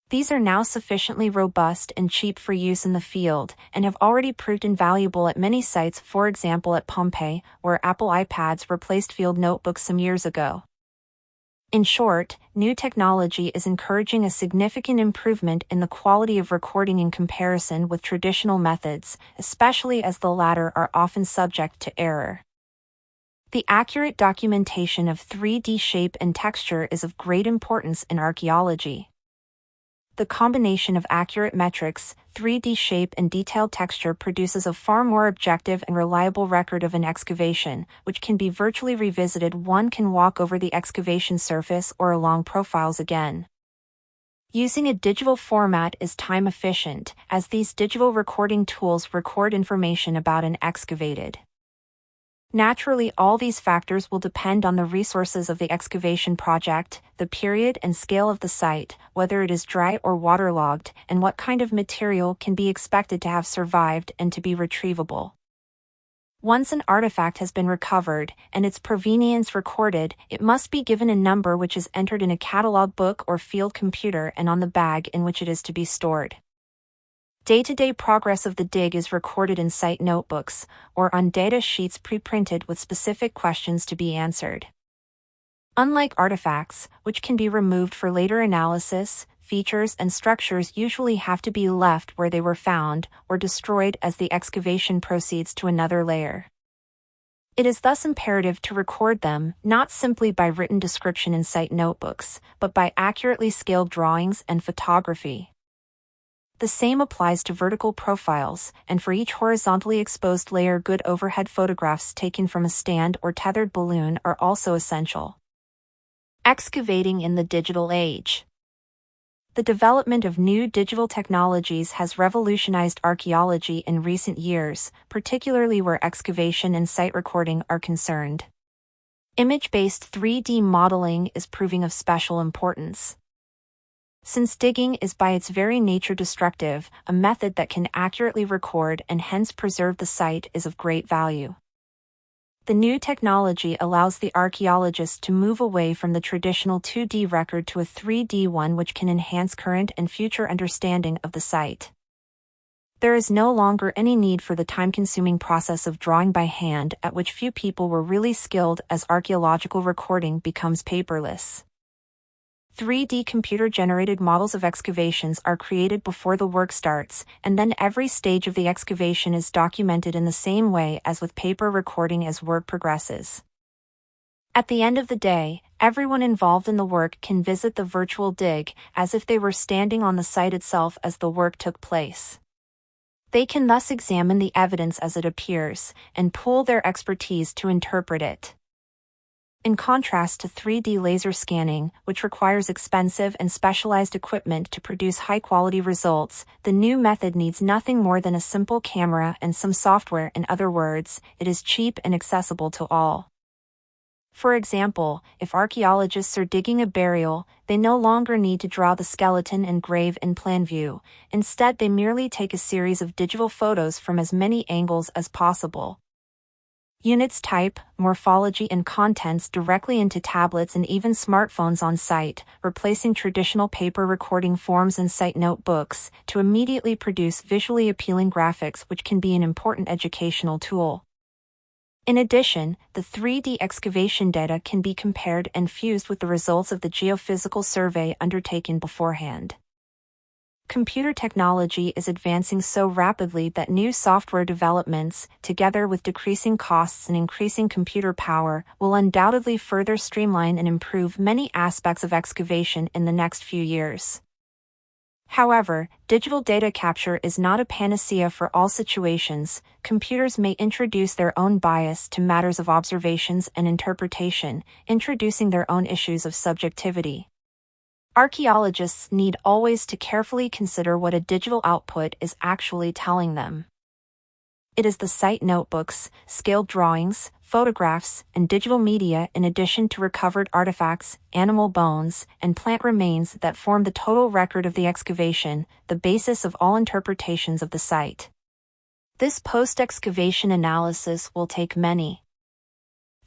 These are now sufficiently robust and cheap for use in the field, and have already proved invaluable at many sites, for example at Pompeii, where Apple iPads replaced field notebooks some years ago. In short, new technology is encouraging a significant improvement in the quality of recording in comparison with traditional methods, especially as the latter are often subject to error. The accurate documentation of 3D shape and texture is of great importance in archaeology. The combination of accurate metrics, 3D shape and detailed texture produces a far more objective and reliable record of an excavation, which can be virtually revisited. One can walk over the excavation surface or along profiles again. Using a digital format is time efficient, as these digital recording tools record information about an excavated. Naturally, all these factors will depend on the resources of the excavation project, the period and scale of the site, whether it is dry or waterlogged, and what kind of material can be expected to have survived and to be retrievable. Once an artifact has been recovered, and its provenience recorded, it must be given a number which is entered in a catalog book or field computer and on the bag in which it is to be stored. Day-to-day progress of the dig is recorded in site notebooks, or on data sheets pre-printed with specific questions to be answered. Unlike artifacts, which can be removed for later analysis, features and structures usually have to be left where they were found, or destroyed as the excavation proceeds to another layer. It is thus imperative to record them, not simply by written description in site notebooks, but by accurately scaled drawings and photography. The same applies to vertical profiles, and for each horizontally exposed layer, good overhead photographs taken from a stand or tethered balloon are also essential. Excavating in the digital age. The development of new digital technologies has revolutionized archaeology in recent years, particularly where excavation and site recording are concerned. Image-based 3D modeling is proving of special importance. Since digging is by its very nature destructive, a method that can accurately record and hence preserve the site is of great value. The new technology allows the archaeologist to move away from the traditional 2D record to a 3D one, which can enhance current and future understanding of the site. There is no longer any need for the time-consuming process of drawing by hand, at which few people were really skilled, as archaeological recording becomes paperless. 3D computer-generated models of excavations are created before the work starts, and then every stage of the excavation is documented in the same way as with paper recording as work progresses. At the end of the day, everyone involved in the work can visit the virtual dig, as if they were standing on the site itself as the work took place. They can thus examine the evidence as it appears, and pool their expertise to interpret it. In contrast to 3D laser scanning, which requires expensive and specialized equipment to produce high-quality results, the new method needs nothing more than a simple camera and some software. In other words, it is cheap and accessible to all. For example, if archaeologists are digging a burial, they no longer need to draw the skeleton and grave in plan view. Instead, they merely take a series of digital photos from as many angles as possible. Units type, morphology and contents directly into tablets and even smartphones on site, replacing traditional paper recording forms and site notebooks, to immediately produce visually appealing graphics which can be an important educational tool. In addition, the 3D excavation data can be compared and fused with the results of the geophysical survey undertaken beforehand. Computer technology is advancing so rapidly that new software developments, together with decreasing costs and increasing computer power, will undoubtedly further streamline and improve many aspects of excavation in the next few years. However, digital data capture is not a panacea for all situations. Computers may introduce their own bias to matters of observations and interpretation, introducing their own issues of subjectivity. Archaeologists need always to carefully consider what a digital output is actually telling them. It is the site notebooks, scaled drawings, photographs, and digital media in addition to recovered artifacts, animal bones, and plant remains that form the total record of the excavation, the basis of all interpretations of the site. This post-excavation analysis will take many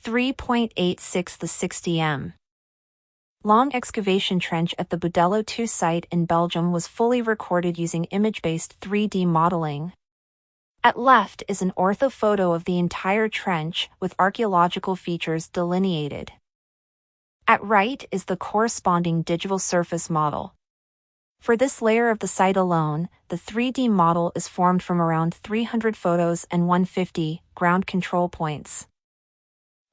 3.86 the 60 m. long excavation trench at the Budello 2 site in Belgium was fully recorded using image-based 3D modeling. At left is an orthophoto of the entire trench with archaeological features delineated. At right is the corresponding digital surface model. For this layer of the site alone, the 3D model is formed from around 300 photos and 150 ground control points.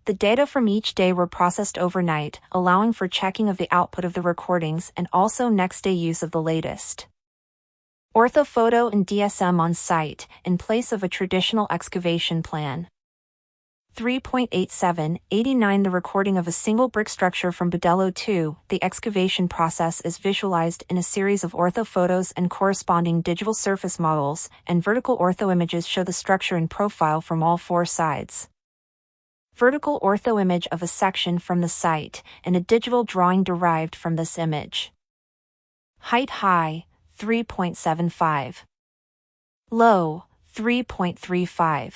The data from each day were processed overnight, allowing for checking of the output of the recordings and also next-day use of the latest orthophoto and DSM on site, in place of a traditional excavation plan. 3.8789 The recording of a single brick structure from Budello 2, the excavation process is visualized in a series of orthophotos and corresponding digital surface models, and vertical ortho images show the structure in profile from all four sides. Vertical ortho image of a section from the site, and a digital drawing derived from this image. Height high, 3.75. Low, 3.35.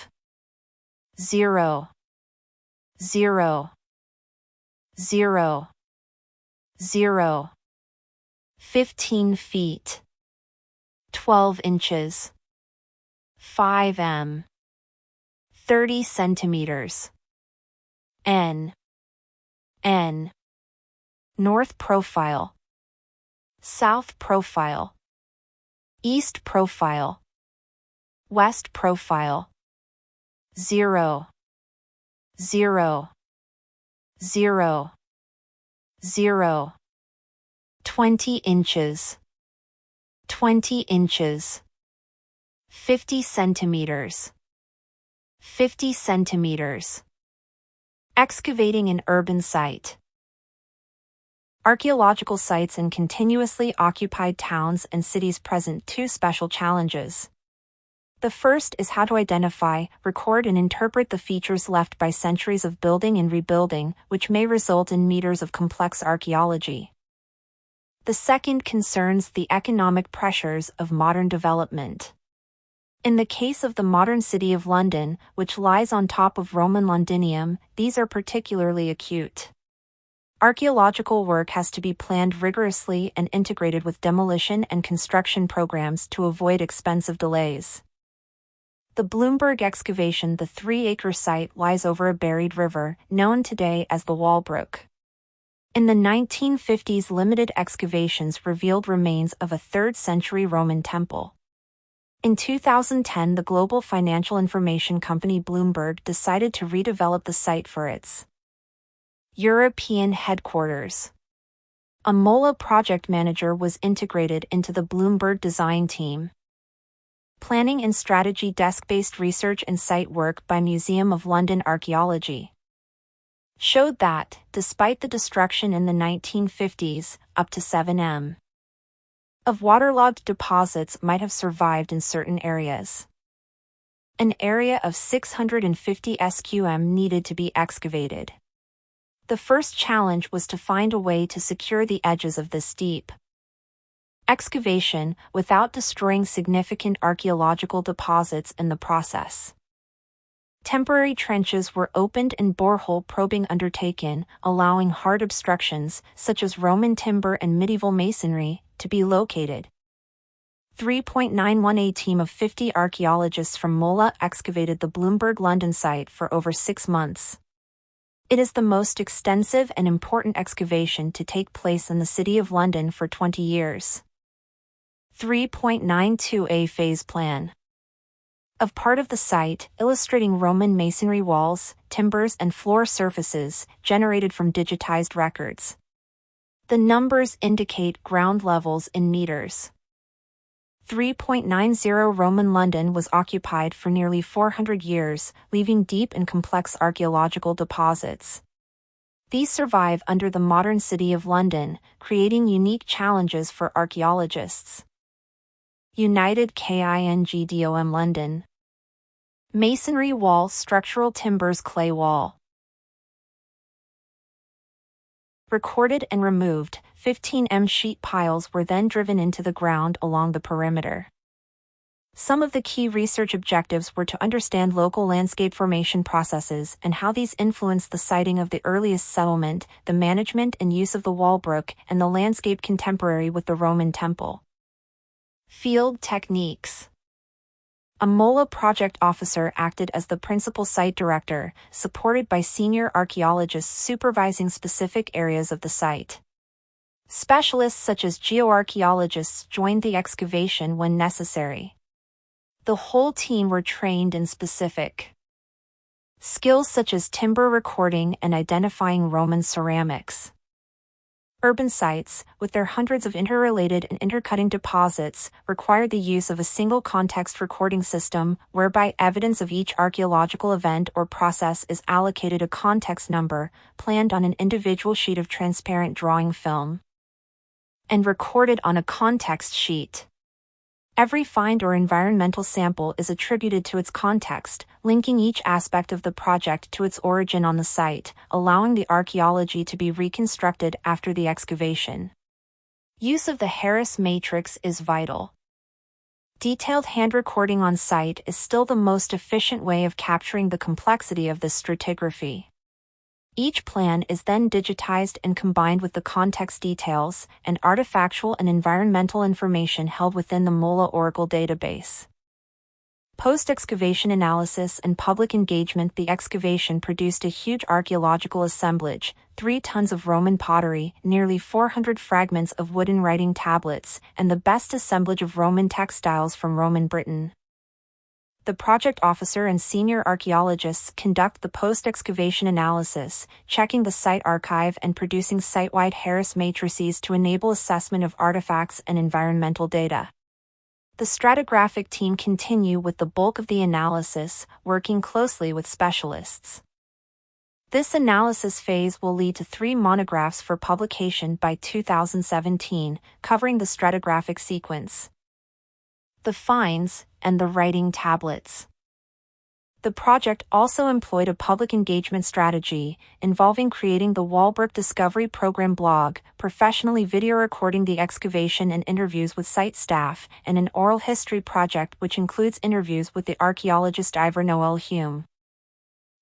0. 0. 0. 0. 15 feet. 12 inches. 5 m. 30 centimeters. N. N. North profile. South profile. East profile. West profile. 0. 0. 0. 0. 20 inches. 20 inches. 50 centimeters. 50 centimeters. Excavating an urban site. Archaeological sites in continuously occupied towns and cities present two special challenges. The first is how to identify, record and interpret the features left by centuries of building and rebuilding, which may result in meters of complex archaeology. The second concerns the economic pressures of modern development. In the case of the modern city of London, which lies on top of Roman Londinium, these are particularly acute. Archaeological work has to be planned rigorously and integrated with demolition and construction programs to avoid expensive delays. The Bloomberg excavation, the 3-acre site, lies over a buried river, known today as the Walbrook. In the 1950s, limited excavations revealed remains of a 3rd-century Roman temple. In 2010, the global financial information company Bloomberg decided to redevelop the site for its European headquarters. A MOLA project manager was integrated into the Bloomberg design team. Planning and strategy desk-based research and site work by Museum of London Archaeology showed that, despite the destruction in the 1950s, up to 7 m. of waterlogged deposits might have survived in certain areas. An area of 650 sqm needed to be excavated. The first challenge was to find a way to secure the edges of this deep excavation without destroying significant archaeological deposits in the process. Temporary trenches were opened and borehole probing undertaken, allowing hard obstructions, such as Roman timber and medieval masonry, to be located. 3.91 A team of 50 archaeologists from MOLA excavated the Bloomberg London site for over 6 months. It is the most extensive and important excavation to take place in the City of London for 20 years. 3.92 A phase plan of part of the site, illustrating Roman masonry walls, timbers and floor surfaces, generated from digitized records. The numbers indicate ground levels in meters. 3.90 Roman London was occupied for nearly 400 years, leaving deep and complex archaeological deposits. These survive under the modern City of London, creating unique challenges for archaeologists. United Kingdom London. Masonry wall, structural timbers, clay wall. Recorded and removed, 15 sheet piles were then driven into the ground along the perimeter. Some of the key research objectives were to understand local landscape formation processes and how these influenced the siting of the earliest settlement, the management and use of the Walbrook, and the landscape contemporary with the Roman temple. Field techniques. A MOLA project officer acted as the principal site director, supported by senior archaeologists supervising specific areas of the site. Specialists such as geoarchaeologists joined the excavation when necessary. The whole team were trained in specific skills such as timber recording and identifying Roman ceramics. Urban sites, with their hundreds of interrelated and intercutting deposits, required the use of a single context recording system, whereby evidence of each archaeological event or process is allocated a context number, planned on an individual sheet of transparent drawing film, and recorded on a context sheet. Every find or environmental sample is attributed to its context, linking each aspect of the project to its origin on the site, allowing the archaeology to be reconstructed after the excavation. Use of the Harris matrix is vital. Detailed hand recording on site is still the most efficient way of capturing the complexity of this stratigraphy. Each plan is then digitized and combined with the context details and artifactual and environmental information held within the MOLA Oracle database. Post-excavation analysis and public engagement. The excavation produced a huge archaeological assemblage, 3 tons of Roman pottery, nearly 400 fragments of wooden writing tablets, and the best assemblage of Roman textiles from Roman Britain. The project officer and senior archaeologists conduct the post-excavation analysis, checking the site archive and producing site-wide Harris matrices to enable assessment of artifacts and environmental data. The stratigraphic team continue with the bulk of the analysis, working closely with specialists. This analysis phase will lead to 3 monographs for publication by 2017, covering the stratigraphic sequence, the finds, and the writing tablets. The project also employed a public engagement strategy, involving creating the Walbrook Discovery Program blog, professionally video recording the excavation and interviews with site staff, and an oral history project which includes interviews with the archaeologist Ivor Noel Hume,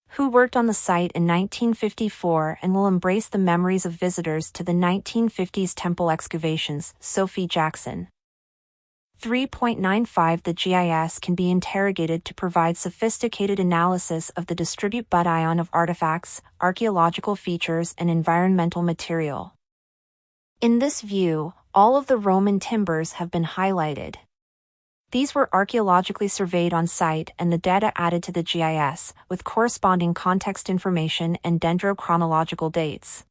who worked on the site in 1954 and will embrace the memories of visitors to the 1950s temple excavations. Sophie Jackson. 3.95 The GIS can be interrogated to provide sophisticated analysis of the distribute but-ion of artifacts, archaeological features and environmental material. In this view, all of the Roman timbers have been highlighted. These were archaeologically surveyed on site and the data added to the GIS, with corresponding context information and dendrochronological dates.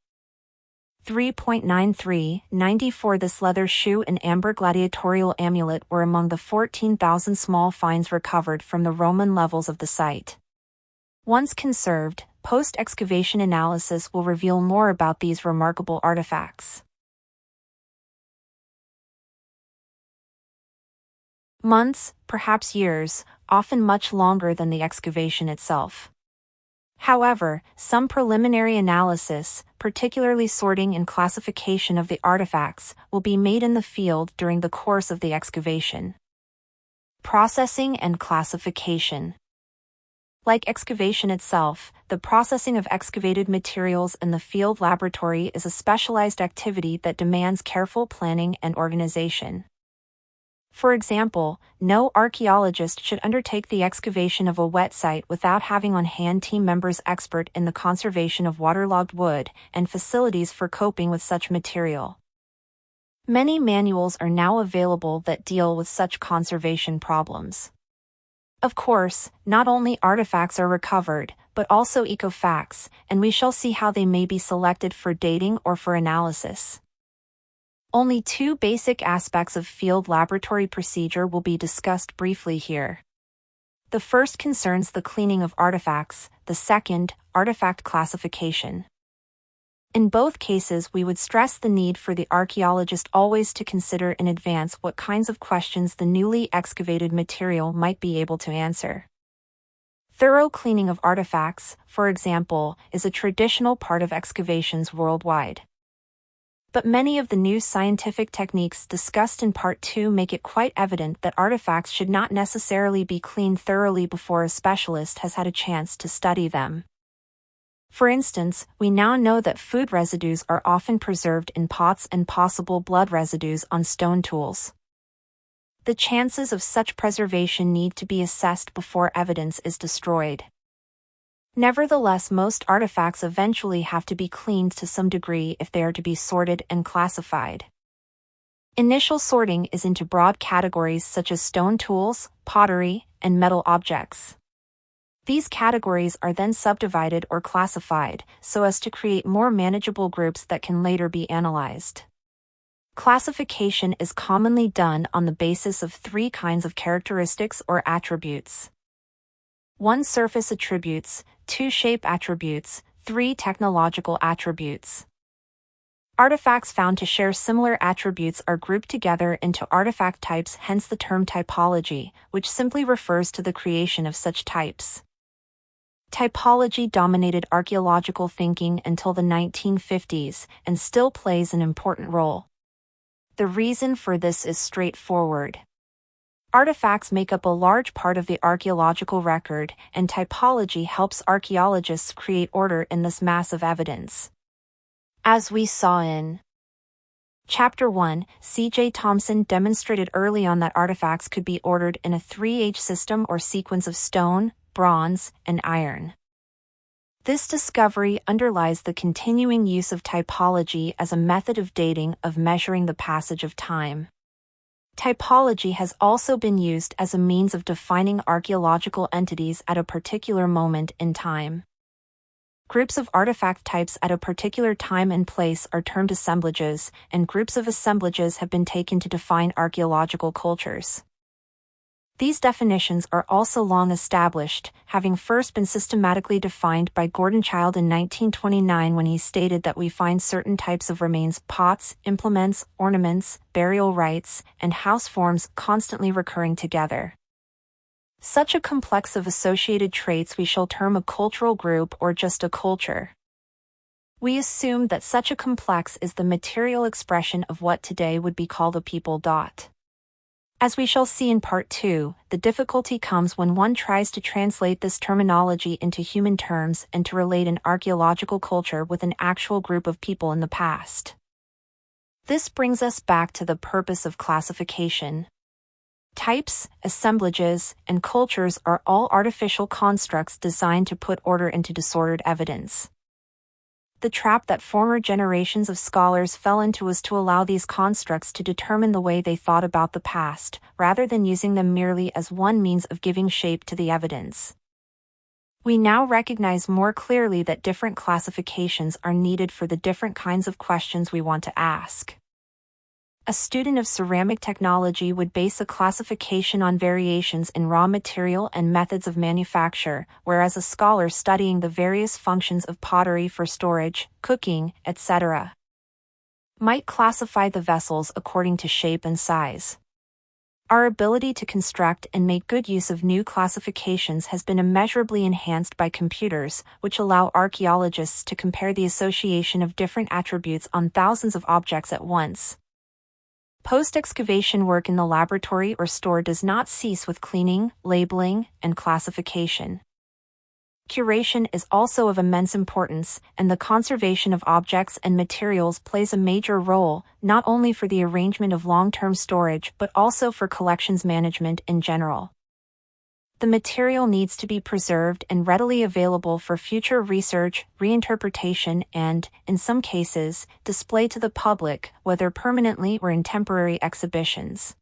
3.93, 94 This leather shoe and amber gladiatorial amulet were among the 14,000 small finds recovered from the Roman levels of the site. Once conserved, post-excavation analysis will reveal more about these remarkable artifacts. Months, perhaps years, often much longer than the excavation itself. However, some preliminary analysis, particularly sorting and classification of the artifacts, will be made in the field during the course of the excavation. Processing and classification. Like excavation itself, the processing of excavated materials in the field laboratory is a specialized activity that demands careful planning and organization. For example, no archaeologist should undertake the excavation of a wet site without having on hand team members expert in the conservation of waterlogged wood and facilities for coping with such material. Many manuals are now available that deal with such conservation problems. Of course, not only artifacts are recovered, but also ecofacts, and we shall see how they may be selected for dating or for analysis. Only two basic aspects of field laboratory procedure will be discussed briefly here. The first concerns the cleaning of artifacts, the second, artifact classification. In both cases, we would stress the need for the archaeologist always to consider in advance what kinds of questions the newly excavated material might be able to answer. Thorough cleaning of artifacts, for example, is a traditional part of excavations worldwide. But many of the new scientific techniques discussed in Part 2 make it quite evident that artifacts should not necessarily be cleaned thoroughly before a specialist has had a chance to study them. For instance, we now know that food residues are often preserved in pots and possible blood residues on stone tools. The chances of such preservation need to be assessed before evidence is destroyed. Nevertheless, most artifacts eventually have to be cleaned to some degree if they are to be sorted and classified. Initial sorting is into broad categories such as stone tools, pottery, and metal objects. These categories are then subdivided or classified so as to create more manageable groups that can later be analyzed. Classification is commonly done on the basis of three kinds of characteristics or attributes. 1. Surface attributes, 2. Shape attributes, 3. Technological attributes. Artifacts found to share similar attributes are grouped together into artifact types, hence the term typology, which simply refers to the creation of such types. Typology dominated archaeological thinking until the 1950s and still plays an important role. The reason for this is straightforward. Artifacts make up a large part of the archaeological record, and typology helps archaeologists create order in this mass of evidence. As we saw in Chapter 1, C.J. Thomson demonstrated early on that artifacts could be ordered in a 3H system or sequence of stone, bronze, and iron. This discovery underlies the continuing use of typology as a method of dating, of measuring the passage of time. Typology has also been used as a means of defining archaeological entities at a particular moment in time. Groups of artifact types at a particular time and place are termed assemblages, and groups of assemblages have been taken to define archaeological cultures. These definitions are also long established, having first been systematically defined by Gordon Childe in 1929 when he stated that we find certain types of remains, pots, implements, ornaments, burial rites, and house forms constantly recurring together. Such a complex of associated traits we shall term a cultural group or just a culture. We assume that such a complex is the material expression of what today would be called a people. As we shall see in Part 2, the difficulty comes when one tries to translate this terminology into human terms and to relate an archaeological culture with an actual group of people in the past. This brings us back to the purpose of classification. Types, assemblages, and cultures are all artificial constructs designed to put order into disordered evidence. The trap that former generations of scholars fell into was to allow these constructs to determine the way they thought about the past, rather than using them merely as one means of giving shape to the evidence. We now recognize more clearly that different classifications are needed for the different kinds of questions we want to ask. A student of ceramic technology would base a classification on variations in raw material and methods of manufacture, whereas a scholar studying the various functions of pottery for storage, cooking, etc., might classify the vessels according to shape and size. Our ability to construct and make good use of new classifications has been immeasurably enhanced by computers, which allow archaeologists to compare the association of different attributes on thousands of objects at once. Post-excavation work in the laboratory or store does not cease with cleaning, labeling, and classification. Curation is also of immense importance, and the conservation of objects and materials plays a major role, not only for the arrangement of long-term storage but also for collections management in general. The material needs to be preserved and readily available for future research, reinterpretation, and, in some cases, display to the public, whether permanently or in temporary exhibitions.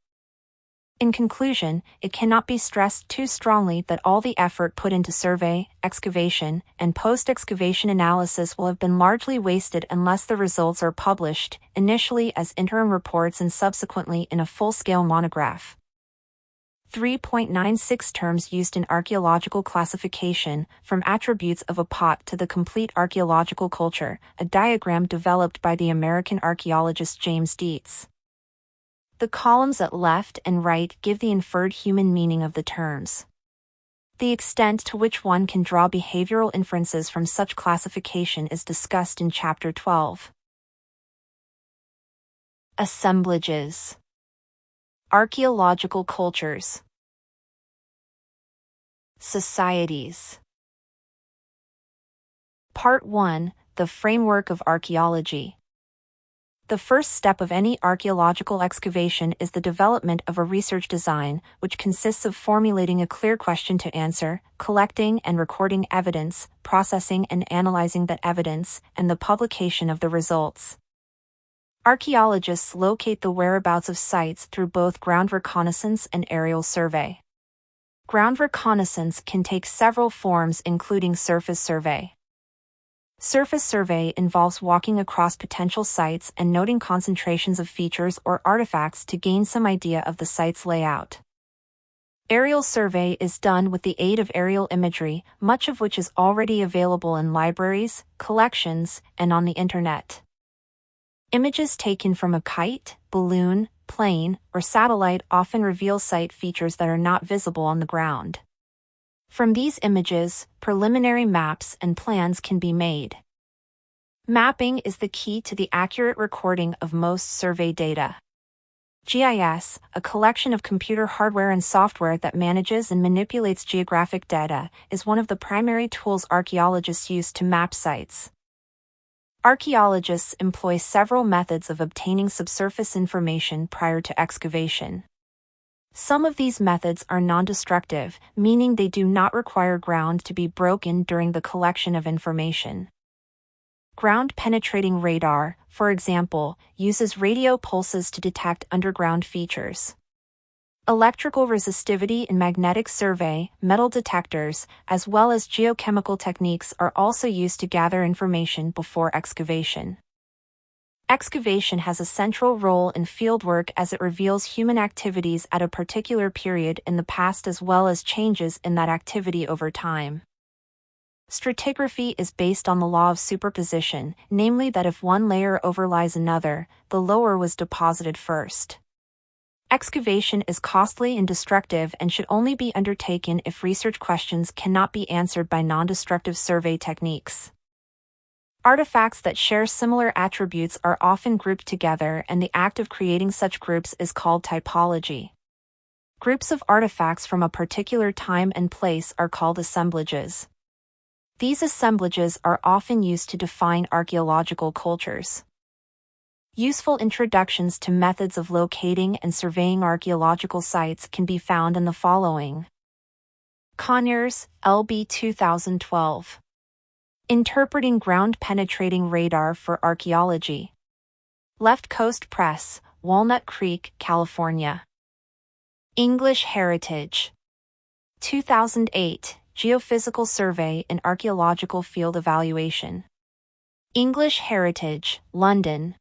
In conclusion, it cannot be stressed too strongly that all the effort put into survey, excavation, and post-excavation analysis will have been largely wasted unless the results are published, initially as interim reports and subsequently in a full-scale monograph. 3.96 Terms used in archaeological classification, from attributes of a pot to the complete archaeological culture, a diagram developed by the American archaeologist James Dietz. The columns at left and right give the inferred human meaning of the terms. The extent to which one can draw behavioral inferences from such classification is discussed in Chapter 12. Assemblages. Archaeological cultures. Societies. Part 1. The framework of archaeology. The first step of any archaeological excavation is the development of a research design, which consists of formulating a clear question to answer, collecting and recording evidence, processing and analyzing that evidence, and the publication of the results. Archaeologists locate the whereabouts of sites through both ground reconnaissance and aerial survey. Ground reconnaissance can take several forms, including surface survey. Surface survey involves walking across potential sites and noting concentrations of features or artifacts to gain some idea of the site's layout. Aerial survey is done with the aid of aerial imagery, much of which is already available in libraries, collections, and on the Internet. Images taken from a kite, balloon, plane, or satellite often reveal site features that are not visible on the ground. From these images, preliminary maps and plans can be made. Mapping is the key to the accurate recording of most survey data. GIS, a collection of computer hardware and software that manages and manipulates geographic data, is one of the primary tools archaeologists use to map sites. Archaeologists employ several methods of obtaining subsurface information prior to excavation. Some of these methods are non-destructive, meaning they do not require ground to be broken during the collection of information. Ground-penetrating radar, for example, uses radio pulses to detect underground features. Electrical resistivity and magnetic survey, metal detectors, as well as geochemical techniques are also used to gather information before excavation. Excavation has a central role in fieldwork as it reveals human activities at a particular period in the past as well as changes in that activity over time. Stratigraphy is based on the law of superposition, namely that if one layer overlies another, the lower was deposited first. Excavation is costly and destructive and should only be undertaken if research questions cannot be answered by non-destructive survey techniques. Artifacts that share similar attributes are often grouped together, and the act of creating such groups is called typology. Groups of artifacts from a particular time and place are called assemblages. These assemblages are often used to define archaeological cultures. Useful introductions to methods of locating and surveying archaeological sites can be found in the following. Conyers, L.B. 2012. Interpreting Ground-Penetrating Radar for Archaeology. Left Coast Press, Walnut Creek, California. English Heritage. 2008, Geophysical Survey and Archaeological Field Evaluation. English Heritage, London.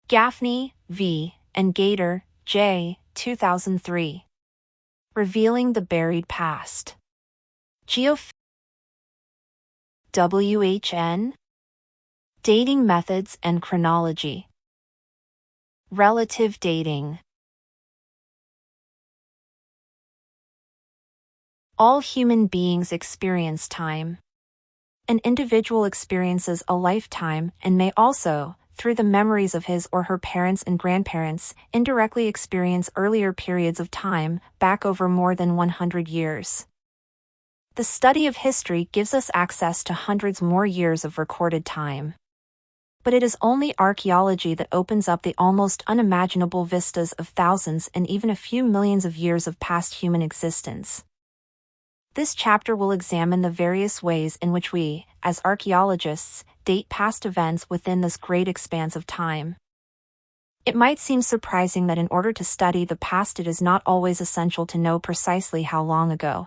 Gaffney, V., and Gator, J., 2003. Revealing the Buried Past. WHN. Dating Methods and Chronology. Relative dating. All human beings experience time. An individual experiences a lifetime and may also, through the memories of his or her parents and grandparents, indirectly experience earlier periods of time, back over more than 100 years. The study of history gives us access to hundreds more years of recorded time. But it is only archaeology that opens up the almost unimaginable vistas of thousands and even a few millions of years of past human existence. This chapter will examine the various ways in which we, as archaeologists, date past events within this great expanse of time. It might seem surprising that in order to study the past it is not always essential to know precisely how long ago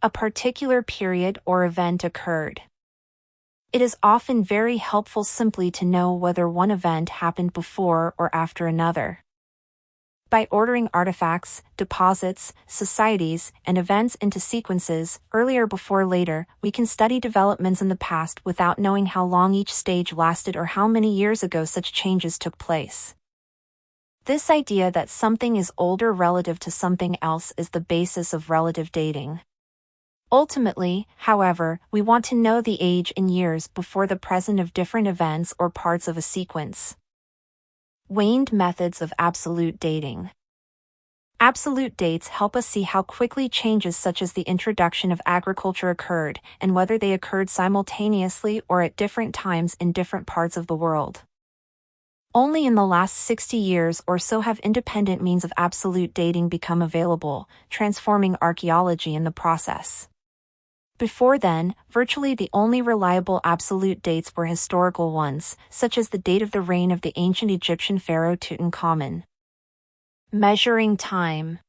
a particular period or event occurred. It is often very helpful simply to know whether one event happened before or after another. By ordering artifacts, deposits, societies, and events into sequences, earlier before later, we can study developments in the past without knowing how long each stage lasted or how many years ago such changes took place. This idea that something is older relative to something else is the basis of relative dating. Ultimately, however, we want to know the age in years before the present of different events or parts of a sequence. Waned methods of absolute dating. Absolute dates help us see how quickly changes such as the introduction of agriculture occurred, and whether they occurred simultaneously or at different times in different parts of the world. Only in the last 60 years or so have independent means of absolute dating become available, transforming archaeology in the process. Before then, virtually the only reliable absolute dates were historical ones, such as the date of the reign of the ancient Egyptian pharaoh Tutankhamun. Measuring time.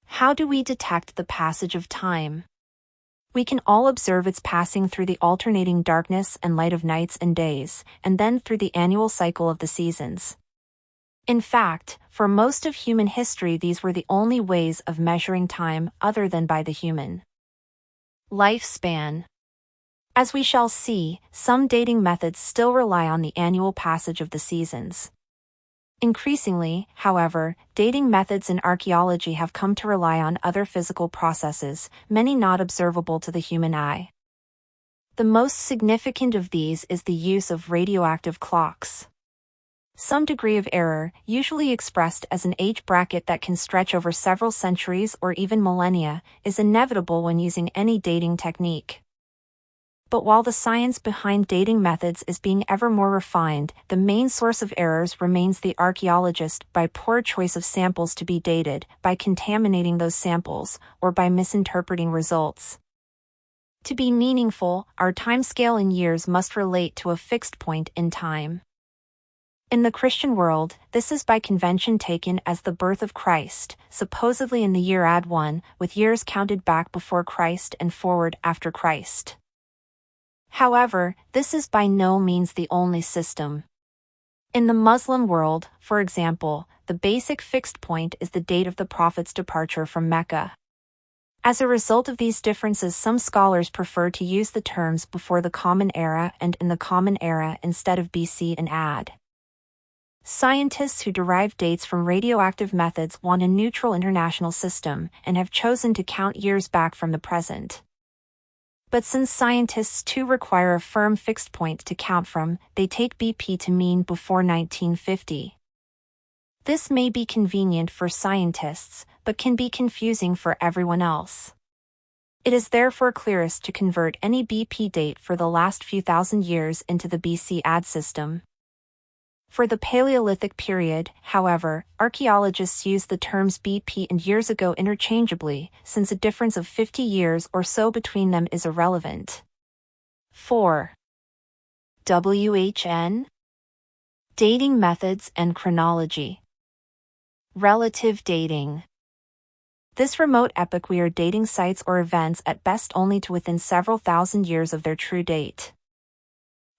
How do we detect the passage of time? We can all observe its passing through the alternating darkness and light of nights and days, and then through the annual cycle of the seasons. In fact, for most of human history these were the only ways of measuring time other than by the human lifespan. As we shall see, some dating methods still rely on the annual passage of the seasons. Increasingly, however, dating methods in archaeology have come to rely on other physical processes, many not observable to the human eye. The most significant of these is the use of radioactive clocks. Some degree of error, usually expressed as an age bracket that can stretch over several centuries or even millennia, is inevitable when using any dating technique. But while the science behind dating methods is being ever more refined, the main source of errors remains the archaeologist by poor choice of samples to be dated, by contaminating those samples, or by misinterpreting results. To be meaningful, our timescale in years must relate to a fixed point in time. In the Christian world, this is by convention taken as the birth of Christ, supposedly in the year Ad 1, with years counted back before Christ and forward after Christ. However, this is by no means the only system. In the Muslim world, for example, the basic fixed point is the date of the Prophet's departure from Mecca. As a result of these differences, some scholars prefer to use the terms before the Common Era and in the Common Era instead of BC and AD. Scientists who derive dates from radioactive methods want a neutral international system and have chosen to count years back from the present. But since scientists too require a firm fixed point to count from, they take BP to mean before 1950. This may be convenient for scientists, but can be confusing for everyone else. It is therefore clearest to convert any BP date for the last few thousand years into the BC AD system. For the Paleolithic period, however, archaeologists use the terms BP and years ago interchangeably, since a difference of 50 years or so between them is irrelevant. 4. WHN? Dating methods and chronology. Relative dating. This remote epoch we are dating sites or events at best only to within several thousand years of their true date.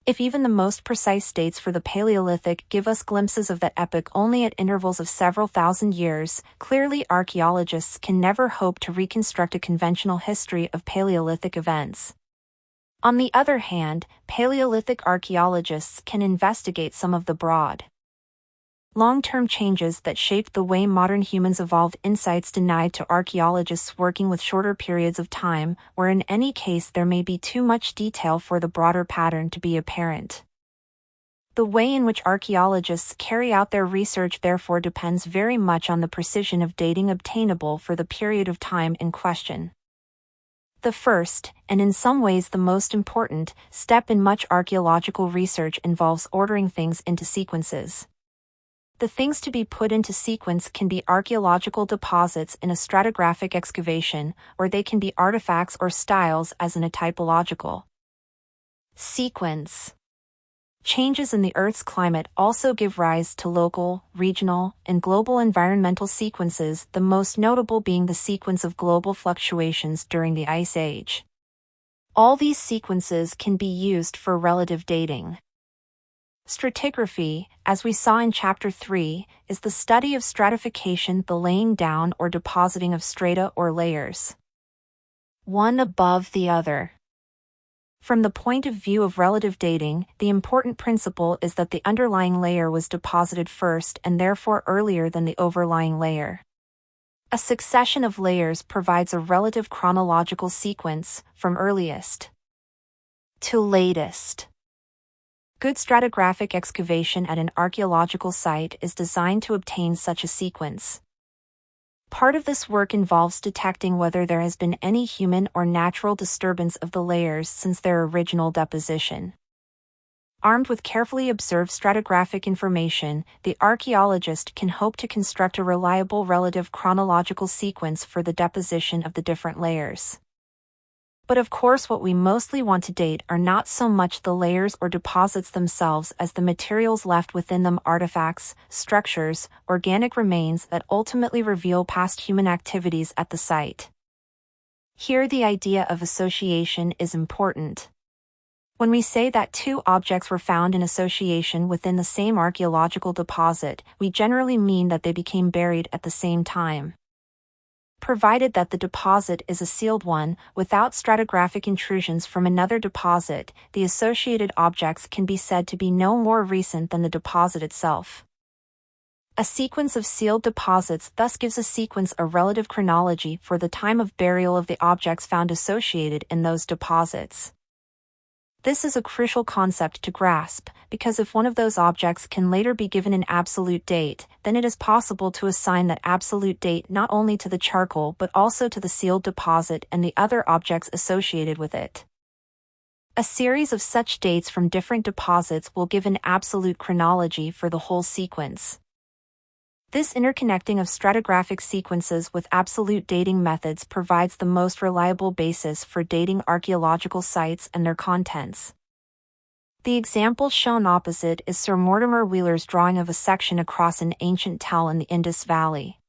If even the most precise dates for the Paleolithic give us glimpses of that epoch only at intervals of several thousand years, clearly archaeologists can never hope to reconstruct a conventional history of Paleolithic events. On the other hand, Paleolithic archaeologists can investigate some of the broad, long-term changes that shaped the way modern humans evolved, insights denied to archaeologists working with shorter periods of time, where in any case there may be too much detail for the broader pattern to be apparent. The way in which archaeologists carry out their research therefore depends very much on the precision of dating obtainable for the period of time in question. The first, and in some ways the most important, step in much archaeological research involves ordering things into sequences. The things to be put into sequence can be archaeological deposits in a stratigraphic excavation, or they can be artifacts or styles as in a typological sequence. Changes in the Earth's climate also give rise to local, regional, and global environmental sequences, the most notable being the sequence of global fluctuations during the Ice Age. All these sequences can be used for relative dating. Stratigraphy, as we saw in Chapter 3, is the study of stratification, the laying down or depositing of strata or layers, one above the other. From the point of view of relative dating, the important principle is that the underlying layer was deposited first and therefore earlier than the overlying layer. A succession of layers provides a relative chronological sequence, from earliest to latest. Good stratigraphic excavation at an archaeological site is designed to obtain such a sequence. Part of this work involves detecting whether there has been any human or natural disturbance of the layers since their original deposition. Armed with carefully observed stratigraphic information, the archaeologist can hope to construct a reliable relative chronological sequence for the deposition of the different layers. But of course what we mostly want to date are not so much the layers or deposits themselves as the materials left within them, artifacts, structures, organic remains that ultimately reveal past human activities at the site. Here the idea of association is important. When we say that two objects were found in association within the same archaeological deposit, we generally mean that they became buried at the same time. Provided that the deposit is a sealed one, without stratigraphic intrusions from another deposit, the associated objects can be said to be no more recent than the deposit itself. A sequence of sealed deposits thus gives a sequence a relative chronology for the time of burial of the objects found associated in those deposits. This is a crucial concept to grasp, because if one of those objects can later be given an absolute date, then it is possible to assign that absolute date not only to the charcoal but also to the sealed deposit and the other objects associated with it. A series of such dates from different deposits will give an absolute chronology for the whole sequence. This interconnecting of stratigraphic sequences with absolute dating methods provides the most reliable basis for dating archaeological sites and their contents. The example shown opposite is Sir Mortimer Wheeler's drawing of a section across an ancient tell in the Indus Valley.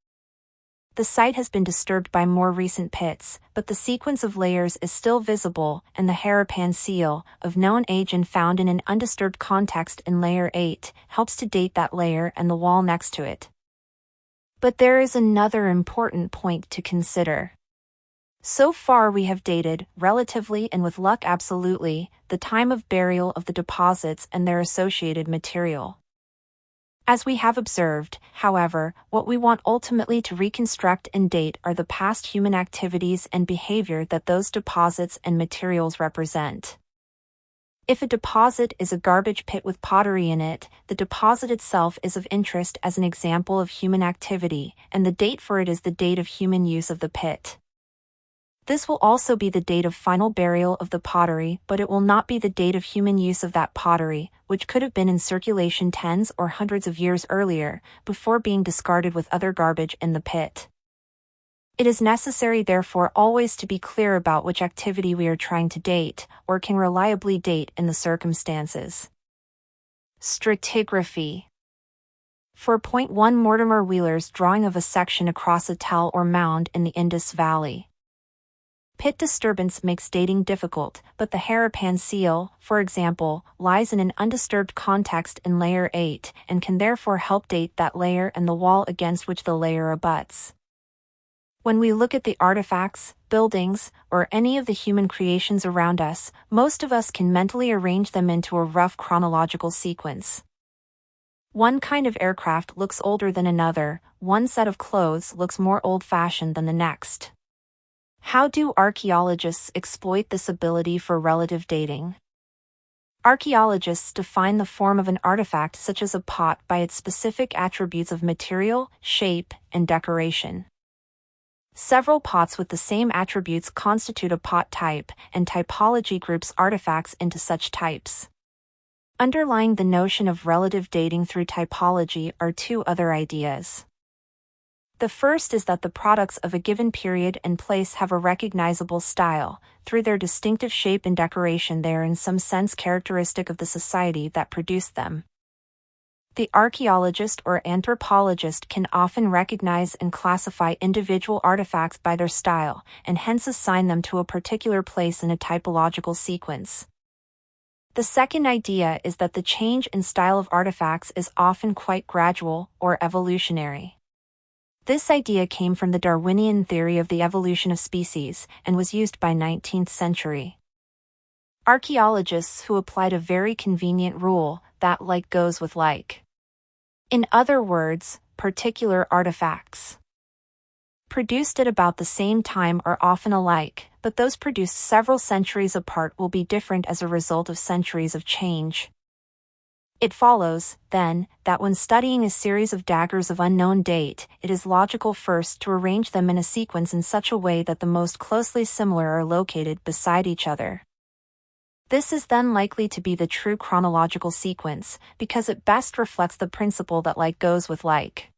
The site has been disturbed by more recent pits, but the sequence of layers is still visible, and the Harappan seal, of known age and found in an undisturbed context in Layer 8, helps to date that layer and the wall next to it. But there is another important point to consider. So far we have dated, relatively and with luck absolutely, the time of burial of the deposits and their associated material. As we have observed, however, what we want ultimately to reconstruct and date are the past human activities and behavior that those deposits and materials represent. If a deposit is a garbage pit with pottery in it, the deposit itself is of interest as an example of human activity, and the date for it is the date of human use of the pit. This will also be the date of final burial of the pottery, but it will not be the date of human use of that pottery, which could have been in circulation tens or hundreds of years earlier, before being discarded with other garbage in the pit. It is necessary therefore always to be clear about which activity we are trying to date, or can reliably date in the circumstances. Stratigraphy. For point 1, Mortimer Wheeler's drawing of a section across a tell or mound in the Indus Valley. Pit disturbance makes dating difficult, but the Harappan seal, for example, lies in an undisturbed context in Layer 8, and can therefore help date that layer and the wall against which the layer abuts. When we look at the artifacts, buildings, or any of the human creations around us, most of us can mentally arrange them into a rough chronological sequence. One kind of aircraft looks older than another, one set of clothes looks more old-fashioned than the next. How do archaeologists exploit this ability for relative dating? Archaeologists define the form of an artifact such as a pot by its specific attributes of material, shape, and decoration. Several pots with the same attributes constitute a pot type, and typology groups artifacts into such types. Underlying the notion of relative dating through typology are two other ideas. The first is that the products of a given period and place have a recognizable style. Through their distinctive shape and decoration, they are in some sense characteristic of the society that produced them. The archaeologist or anthropologist can often recognize and classify individual artifacts by their style, and hence assign them to a particular place in a typological sequence. The second idea is that the change in style of artifacts is often quite gradual or evolutionary. This idea came from the Darwinian theory of the evolution of species and was used by 19th century archaeologists who applied a very convenient rule that like goes with like. In other words, particular artifacts produced at about the same time are often alike, but those produced several centuries apart will be different as a result of centuries of change. It follows, then, that when studying a series of daggers of unknown date, it is logical first to arrange them in a sequence in such a way that the most closely similar are located beside each other. This is then likely to be the true chronological sequence, because it best reflects the principle that like goes with like.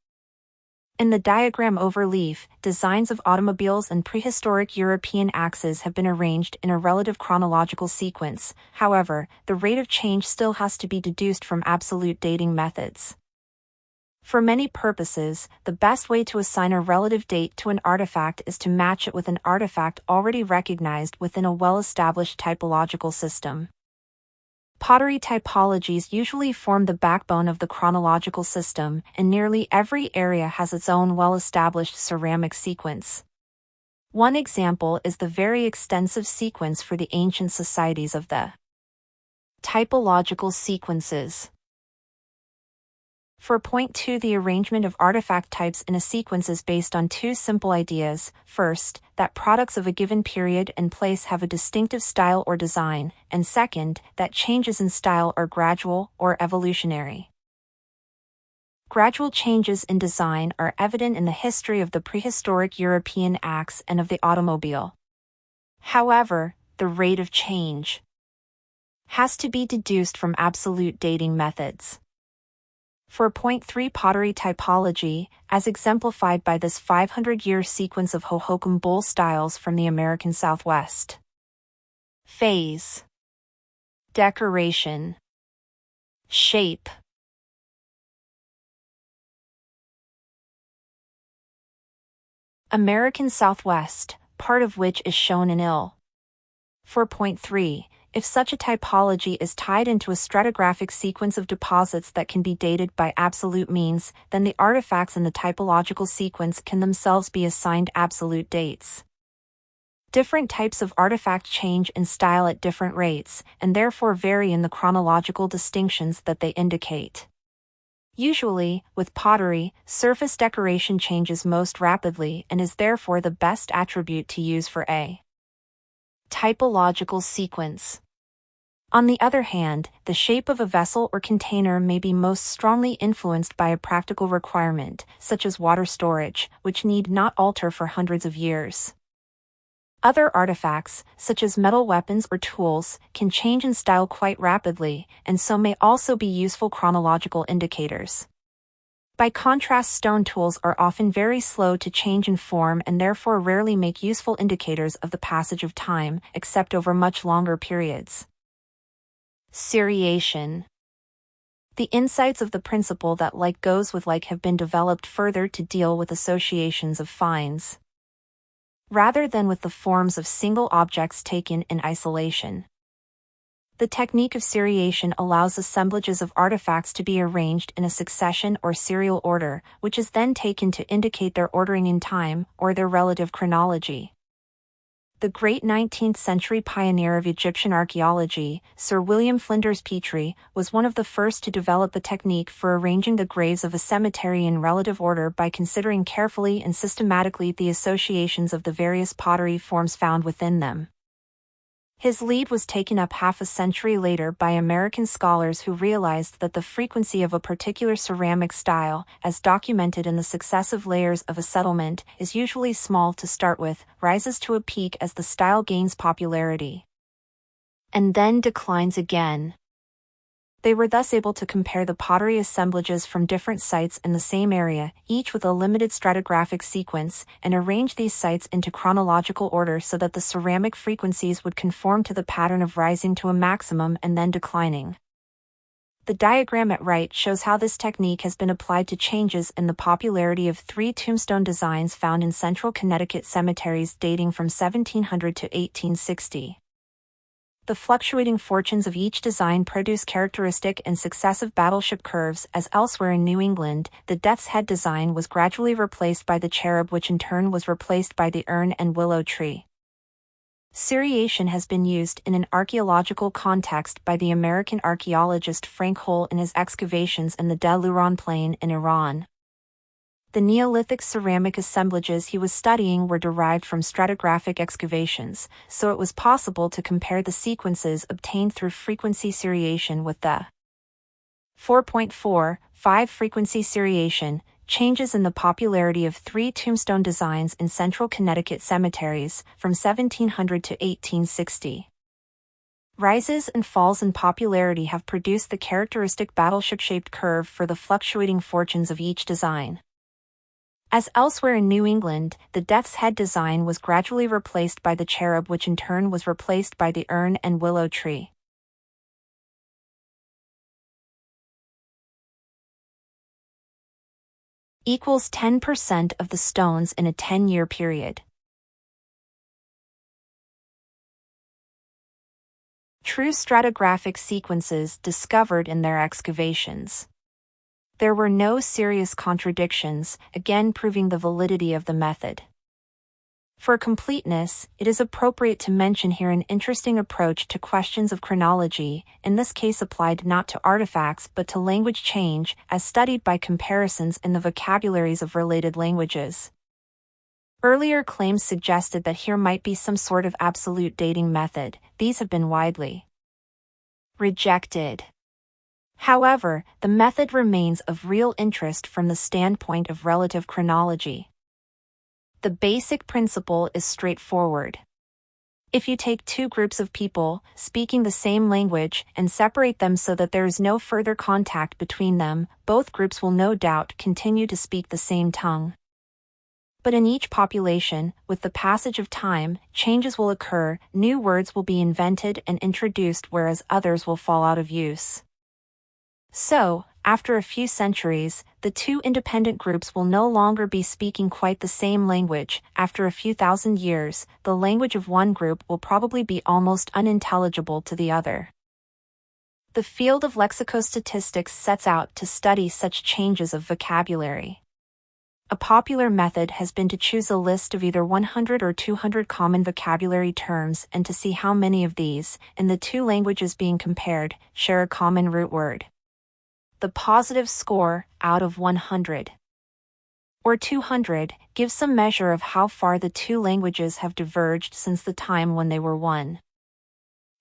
In the diagram overleaf, designs of automobiles and prehistoric European axes have been arranged in a relative chronological sequence. However, the rate of change still has to be deduced from absolute dating methods. For many purposes, the best way to assign a relative date to an artifact is to match it with an artifact already recognized within a well-established typological system. Pottery typologies usually form the backbone of the chronological system, and nearly every area has its own well-established ceramic sequence. One example is the very extensive sequence for the ancient societies of the typological sequences. For point 2, the arrangement of artifact types in a sequence is based on two simple ideas. First, that products of a given period and place have a distinctive style or design, and second, that changes in style are gradual or evolutionary. Gradual changes in design are evident in the history of the prehistoric European axe and of the automobile. However, the rate of change has to be deduced from absolute dating methods. For point 3, pottery typology, as exemplified by this 500-year sequence of Hohokam bowl styles from the American Southwest. Phase, decoration, shape. American Southwest, part of which is shown in ill. For point 3, if such a typology is tied into a stratigraphic sequence of deposits that can be dated by absolute means, then the artifacts in the typological sequence can themselves be assigned absolute dates. Different types of artifact change in style at different rates, and therefore vary in the chronological distinctions that they indicate. Usually, with pottery, surface decoration changes most rapidly and is therefore the best attribute to use for a typological sequence. On the other hand, the shape of a vessel or container may be most strongly influenced by a practical requirement, such as water storage, which need not alter for hundreds of years. Other artifacts, such as metal weapons or tools, can change in style quite rapidly, and so may also be useful chronological indicators. By contrast, stone tools are often very slow to change in form and therefore rarely make useful indicators of the passage of time, except over much longer periods. Seriation. The insights of the principle that like goes with like have been developed further to deal with associations of finds, rather than with the forms of single objects taken in isolation. The technique of seriation allows assemblages of artifacts to be arranged in a succession or serial order, which is then taken to indicate their ordering in time, or their relative chronology. The great 19th century pioneer of Egyptian archaeology, Sir William Flinders Petrie, was one of the first to develop the technique for arranging the graves of a cemetery in relative order by considering carefully and systematically the associations of the various pottery forms found within them. His lead was taken up half a century later by American scholars who realized that the frequency of a particular ceramic style, as documented in the successive layers of a settlement, is usually small to start with, rises to a peak as the style gains popularity, and then declines again. They were thus able to compare the pottery assemblages from different sites in the same area, each with a limited stratigraphic sequence, and arrange these sites into chronological order so that the ceramic frequencies would conform to the pattern of rising to a maximum and then declining. The diagram at right shows how this technique has been applied to changes in the popularity of 3 tombstone designs found in central Connecticut cemeteries dating from 1700 to 1860. The fluctuating fortunes of each design produce characteristic and successive battleship curves. As elsewhere in New England, the death's head design was gradually replaced by the cherub, which in turn was replaced by the urn and willow tree. Seriation has been used in an archaeological context by the American archaeologist Frank Hole in his excavations in the Deluron Plain in Iran. The Neolithic ceramic assemblages he was studying were derived from stratigraphic excavations, so it was possible to compare the sequences obtained through frequency seriation with the 4.45 frequency seriation. Changes in the popularity of 3 tombstone designs in central Connecticut cemeteries from 1700 to 1860. Rises and falls in popularity have produced the characteristic battleship-shaped curve for the fluctuating fortunes of each design. As elsewhere in New England, the death's head design was gradually replaced by the cherub, which in turn was replaced by the urn and willow tree. Equals 10% of the stones in a 10-year period. True stratigraphic sequences discovered in their excavations. There were no serious contradictions, again proving the validity of the method. For completeness, it is appropriate to mention here an interesting approach to questions of chronology, in this case applied not to artifacts but to language change, as studied by comparisons in the vocabularies of related languages. Earlier claims suggested that here might be some sort of absolute dating method. These have been widely rejected. However, the method remains of real interest from the standpoint of relative chronology. The basic principle is straightforward. If you take 2 groups of people speaking the same language and separate them so that there is no further contact between them, both groups will no doubt continue to speak the same tongue. But in each population, with the passage of time, changes will occur, new words will be invented and introduced, whereas others will fall out of use. So, after a few centuries, the 2 independent groups will no longer be speaking quite the same language. After a few thousand years, the language of one group will probably be almost unintelligible to the other. The field of lexicostatistics sets out to study such changes of vocabulary. A popular method has been to choose a list of either 100 or 200 common vocabulary terms and to see how many of these, in the 2 languages being compared, share a common root word. The positive score, out of 100 or 200, gives some measure of how far the 2 languages have diverged since the time when they were one.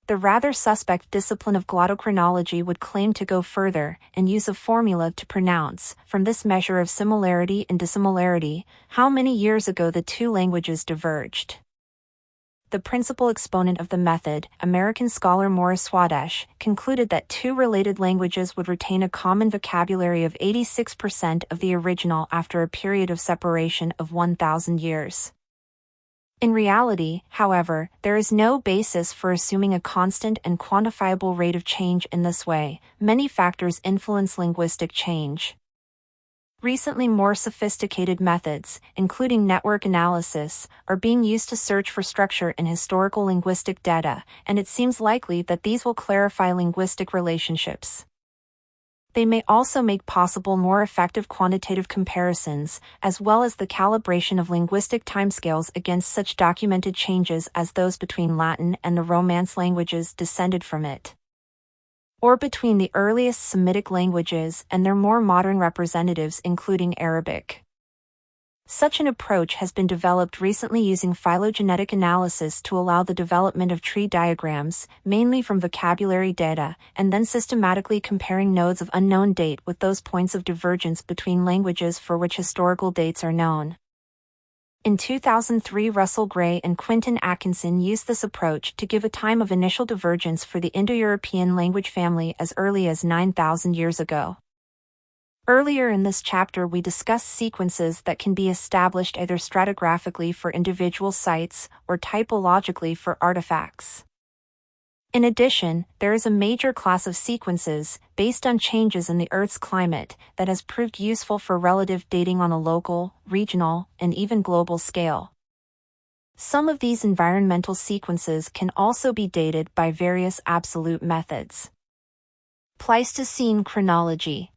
The rather suspect discipline of glottochronology would claim to go further and use a formula to pronounce, from this measure of similarity and dissimilarity, how many years ago the 2 languages diverged. The principal exponent of the method, American scholar Morris Swadesh, concluded that 2 related languages would retain a common vocabulary of 86% of the original after a period of separation of 1,000 years. In reality, however, there is no basis for assuming a constant and quantifiable rate of change in this way. Many factors influence linguistic change. Recently, more sophisticated methods, including network analysis, are being used to search for structure in historical linguistic data, and it seems likely that these will clarify linguistic relationships. They may also make possible more effective quantitative comparisons, as well as the calibration of linguistic timescales against such documented changes as those between Latin and the Romance languages descended from it, or between the earliest Semitic languages and their more modern representatives including Arabic. Such an approach has been developed recently using phylogenetic analysis to allow the development of tree diagrams, mainly from vocabulary data, and then systematically comparing nodes of unknown date with those points of divergence between languages for which historical dates are known. In 2003, Russell Gray and Quinton Atkinson used this approach to give a time of initial divergence for the Indo-European language family as early as 9,000 years ago. Earlier in this chapter we discussed sequences that can be established either stratigraphically for individual sites or typologically for artifacts. In addition, there is a major class of sequences, based on changes in the Earth's climate, that has proved useful for relative dating on a local, regional, and even global scale. Some of these environmental sequences can also be dated by various absolute methods. Pleistocene chronology.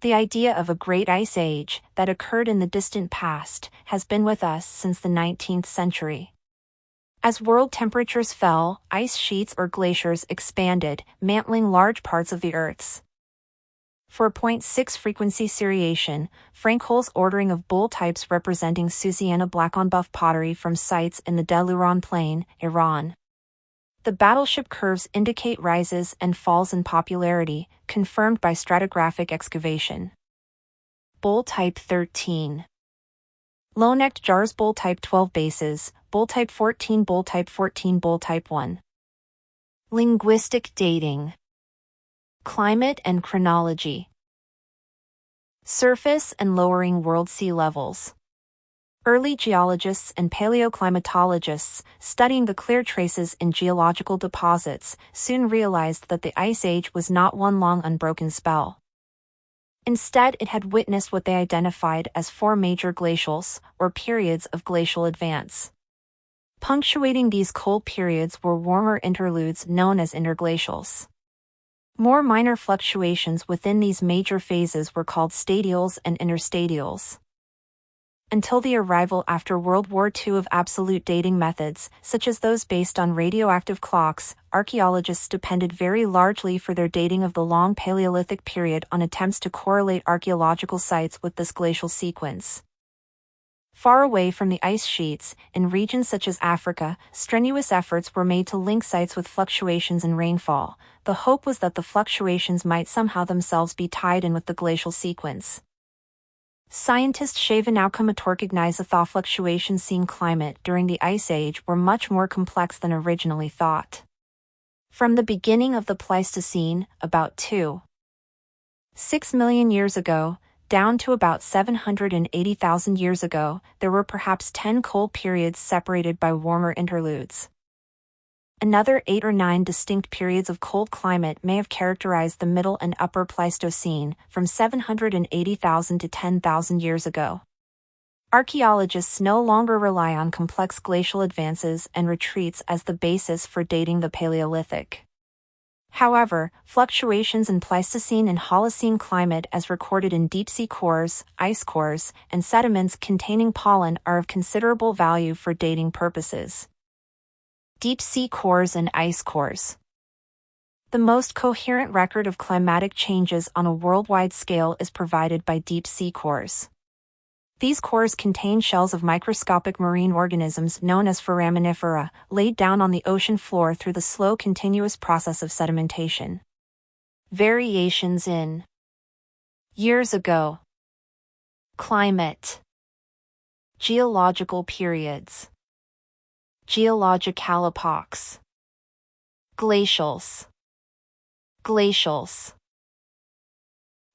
The idea of a great ice age that occurred in the distant past has been with us since the 19th century. As world temperatures fell, ice sheets or glaciers expanded, mantling large parts of the Earth's. For 0.6 frequency seriation, Frank Hole's ordering of bull types representing Susiana black on buff pottery from sites in the Deluron Plain, Iran. The battleship curves indicate rises and falls in popularity, confirmed by stratigraphic excavation. Bull type 13. Low-necked jars. Bull type 12 bases, Bull type 14, Bull type 14, Bull type 1. Linguistic dating. Climate and chronology. Surface and lowering world sea levels. Early geologists and paleoclimatologists, studying the clear traces in geological deposits, soon realized that the Ice Age was not one long unbroken spell. Instead, it had witnessed what they identified as 4 major glacials, or periods of glacial advance. Punctuating these cold periods were warmer interludes known as interglacials. More minor fluctuations within these major phases were called stadials and interstadials. Until the arrival after World War II of absolute dating methods, such as those based on radioactive clocks, archaeologists depended very largely for their dating of the long Paleolithic period on attempts to correlate archaeological sites with this glacial sequence. Far away from the ice sheets, in regions such as Africa, strenuous efforts were made to link sites with fluctuations in rainfall. The hope was that the fluctuations might somehow themselves be tied in with the glacial sequence. Scientist Shavanauka recognized the thaw fluctuations seen climate during the Ice Age were much more complex than originally thought. From the beginning of the Pleistocene, about 2.6 million years ago, down to about 780,000 years ago, there were perhaps 10 cold periods separated by warmer interludes. Another 8 or 9 distinct periods of cold climate may have characterized the Middle and Upper Pleistocene, from 780,000 to 10,000 years ago. Archaeologists no longer rely on complex glacial advances and retreats as the basis for dating the Paleolithic. However, fluctuations in Pleistocene and Holocene climate as recorded in deep-sea cores, ice cores, and sediments containing pollen are of considerable value for dating purposes. Deep-sea cores and ice cores. The most coherent record of climatic changes on a worldwide scale is provided by deep-sea cores. These cores contain shells of microscopic marine organisms known as foraminifera, laid down on the ocean floor through the slow continuous process of sedimentation. Variations in years ago. Climate. Geological periods. Geological epochs. Glacials. Glacials.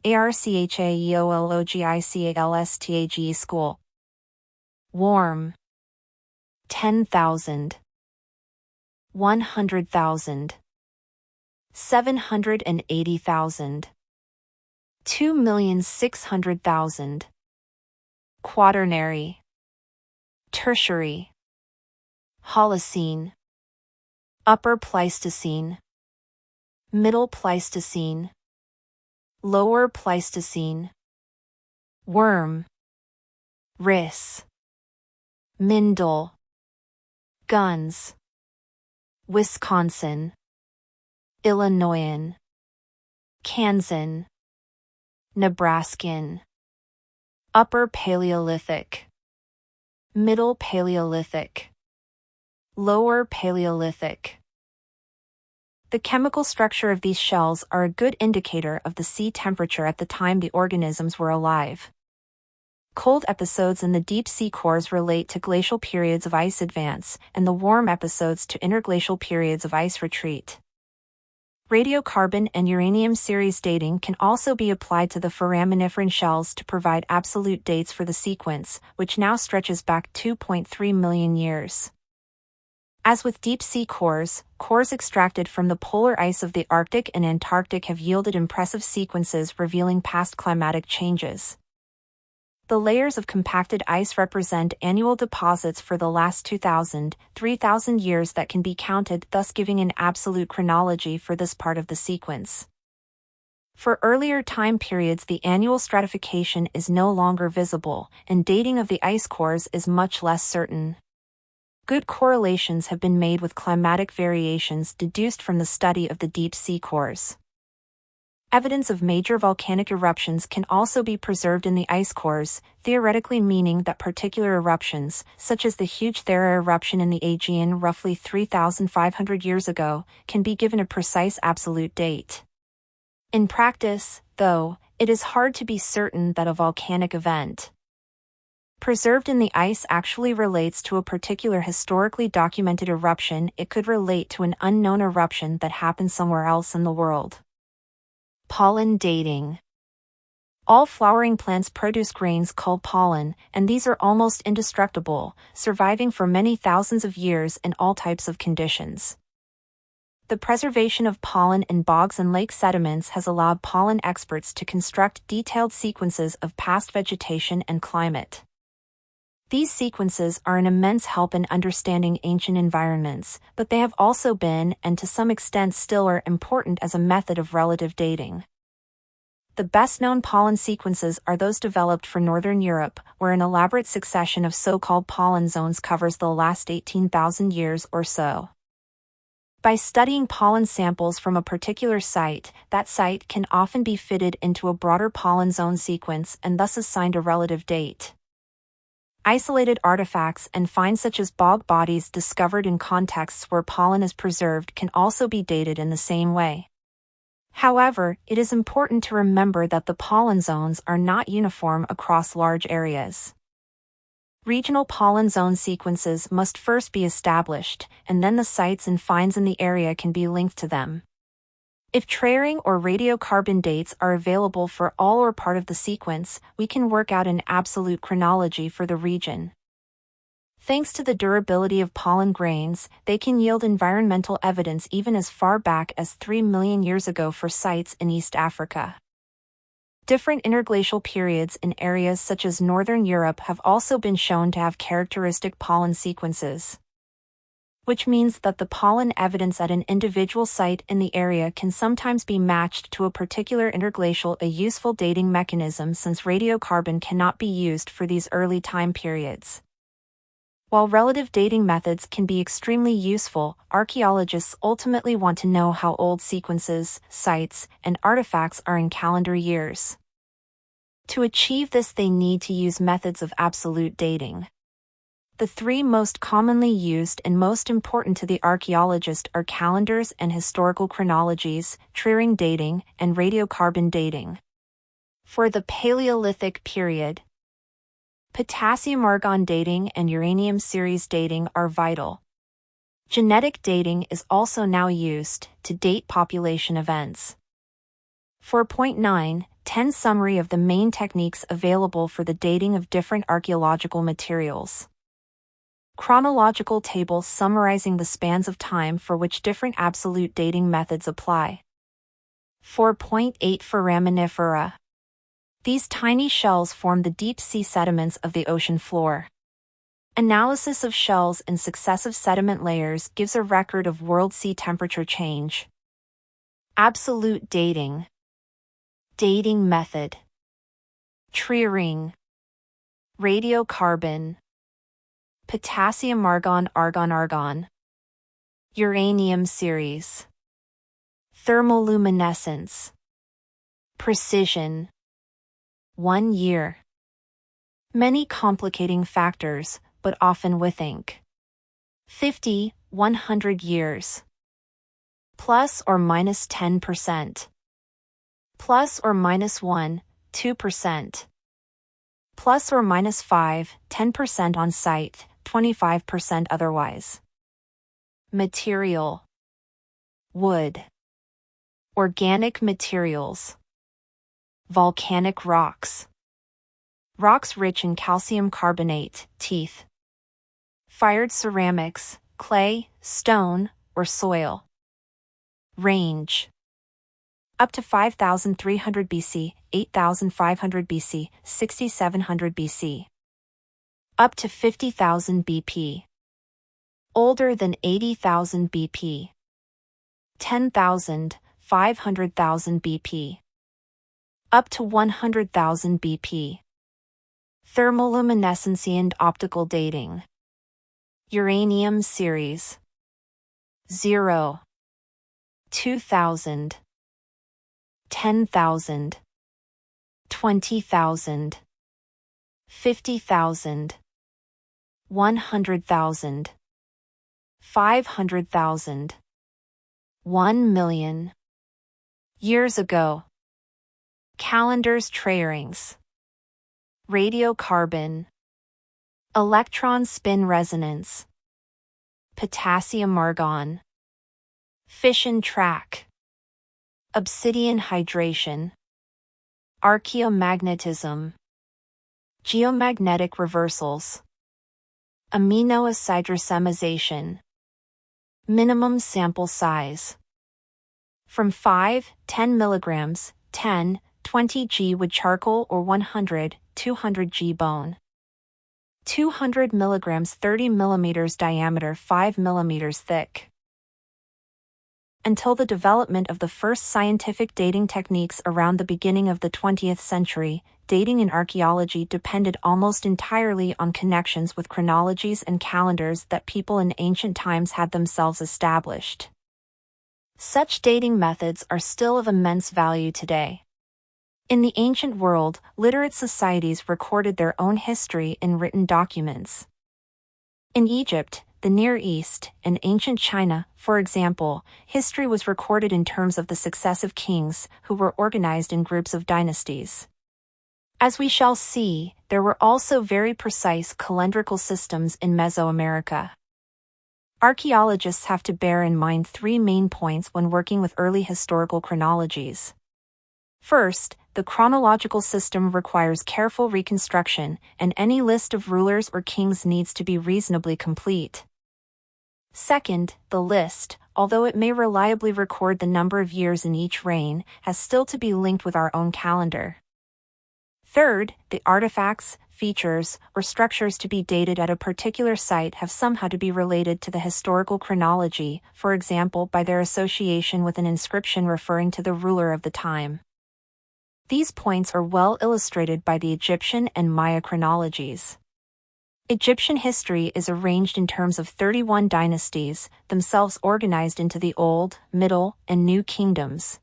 ARCHAEOLOGICALSTAGE School. Warm. 10,000. 100,000. 780,000. 2,600,000. Quaternary. Tertiary. Holocene. Upper Pleistocene. Middle Pleistocene. Lower Pleistocene. Worm. Riss. Mindel. Guns. Wisconsin. Illinoisan. Kansan. Nebraskan. Upper Paleolithic, Middle Paleolithic, Lower Paleolithic. The chemical structure of these shells are a good indicator of the sea temperature at the time the organisms were alive. Cold episodes in the deep sea cores relate to glacial periods of ice advance, and the warm episodes to interglacial periods of ice retreat. Radiocarbon and uranium series dating can also be applied to the foraminiferan shells to provide absolute dates for the sequence, which now stretches back 2.3 million years. As with deep-sea cores extracted from the polar ice of the Arctic and Antarctic have yielded impressive sequences revealing past climatic changes. The layers of compacted ice represent annual deposits for the last 2,000, 3,000 years that can be counted, thus giving an absolute chronology for this part of the sequence. For earlier time periods, the annual stratification is no longer visible, and dating of the ice cores is much less certain. Good correlations have been made with climatic variations deduced from the study of the deep sea cores. Evidence of major volcanic eruptions can also be preserved in the ice cores, theoretically meaning that particular eruptions, such as the huge Thera eruption in the Aegean roughly 3,500 years ago, can be given a precise absolute date. In practice, though, it is hard to be certain that a volcanic event preserved in the ice actually relates to a particular historically documented eruption. It could relate to an unknown eruption that happened somewhere else in the world. Pollen dating. All flowering plants produce grains called pollen, and these are almost indestructible, surviving for many thousands of years in all types of conditions. The preservation of pollen in bogs and lake sediments has allowed pollen experts to construct detailed sequences of past vegetation and climate. These sequences are an immense help in understanding ancient environments, but they have also been, and to some extent still are, important as a method of relative dating. The best-known pollen sequences are those developed for Northern Europe, where an elaborate succession of so-called pollen zones covers the last 18,000 years or so. By studying pollen samples from a particular site, that site can often be fitted into a broader pollen zone sequence and thus assigned a relative date. Isolated artifacts and finds such as bog bodies discovered in contexts where pollen is preserved can also be dated in the same way. However, it is important to remember that the pollen zones are not uniform across large areas. Regional pollen zone sequences must first be established, and then the sites and finds in the area can be linked to them. If trayering or radiocarbon dates are available for all or part of the sequence, we can work out an absolute chronology for the region. Thanks to the durability of pollen grains, they can yield environmental evidence even as far back as 3 million years ago for sites in East Africa. Different interglacial periods in areas such as Northern Europe have also been shown to have characteristic pollen sequences, which means that the pollen evidence at an individual site in the area can sometimes be matched to a particular interglacial, a useful dating mechanism since radiocarbon cannot be used for these early time periods. While relative dating methods can be extremely useful, archaeologists ultimately want to know how old sequences, sites, and artifacts are in calendar years. To achieve this, they need to use methods of absolute dating. The three most commonly used and most important to the archaeologist are calendars and historical chronologies, trayering dating, and radiocarbon dating. For the Paleolithic period, potassium-argon dating and uranium series dating are vital. Genetic dating is also now used to date population events. 4.9-10 Summary of the main techniques available for the dating of different archaeological materials. Chronological table summarizing the spans of time for which different absolute dating methods apply. 4.8 Foraminifera. These tiny shells form the deep-sea sediments of the ocean floor. Analysis of shells in successive sediment layers gives a record of world sea temperature change. Absolute dating. Dating method. Trayering. Radiocarbon. Potassium-argon, argon-argon. Uranium series. Thermoluminescence. Precision. 1 year. Many complicating factors, but often with ink. 50, 100 years. Plus or minus 10%. Plus or minus 1, 2%. Plus or minus 5, 10% on site, 25% otherwise. Material. Wood. Organic materials. Volcanic rocks. Rocks rich in calcium carbonate, teeth. Fired ceramics, clay, stone, or soil. Range. Up to 5,300 BC, 8,500 BC, 6,700 BC. Up to 50,000 BP. Older than 80,000 BP. 10,000, 500,000 BP. Up to 100,000 BP. Thermoluminescence and optical dating. Uranium series. 0. 2,000. 10,000. 20,000. 50,000. 100,000. 500,000. 1 million. Years ago. Calendars trayerings. Radiocarbon. Electron spin resonance. Potassium argon. Fission track. Obsidian hydration. Archaeomagnetism. Geomagnetic reversals. Aminoacid Minimum sample size. From 5, 10 milligrams, 10, 20 G wood charcoal or 100, 200 G bone. 200 milligrams 30 millimeters diameter 5 millimeters thick. Until the development of the first scientific dating techniques around the beginning of the 20th century, dating in archaeology depended almost entirely on connections with chronologies and calendars that people in ancient times had themselves established. Such dating methods are still of immense value today. In the ancient world, literate societies recorded their own history in written documents. In Egypt, the Near East, and ancient China, for example, history was recorded in terms of the successive kings, who were organized in groups of dynasties. As we shall see, there were also very precise calendrical systems in Mesoamerica. Archaeologists have to bear in mind three main points when working with early historical chronologies. First, the chronological system requires careful reconstruction, and any list of rulers or kings needs to be reasonably complete. Second, the list, although it may reliably record the number of years in each reign, has still to be linked with our own calendar. Third, the artifacts, features, or structures to be dated at a particular site have somehow to be related to the historical chronology, for example by their association with an inscription referring to the ruler of the time. These points are well illustrated by the Egyptian and Maya chronologies. Egyptian history is arranged in terms of 31 dynasties, themselves organized into the Old, Middle, and New Kingdoms.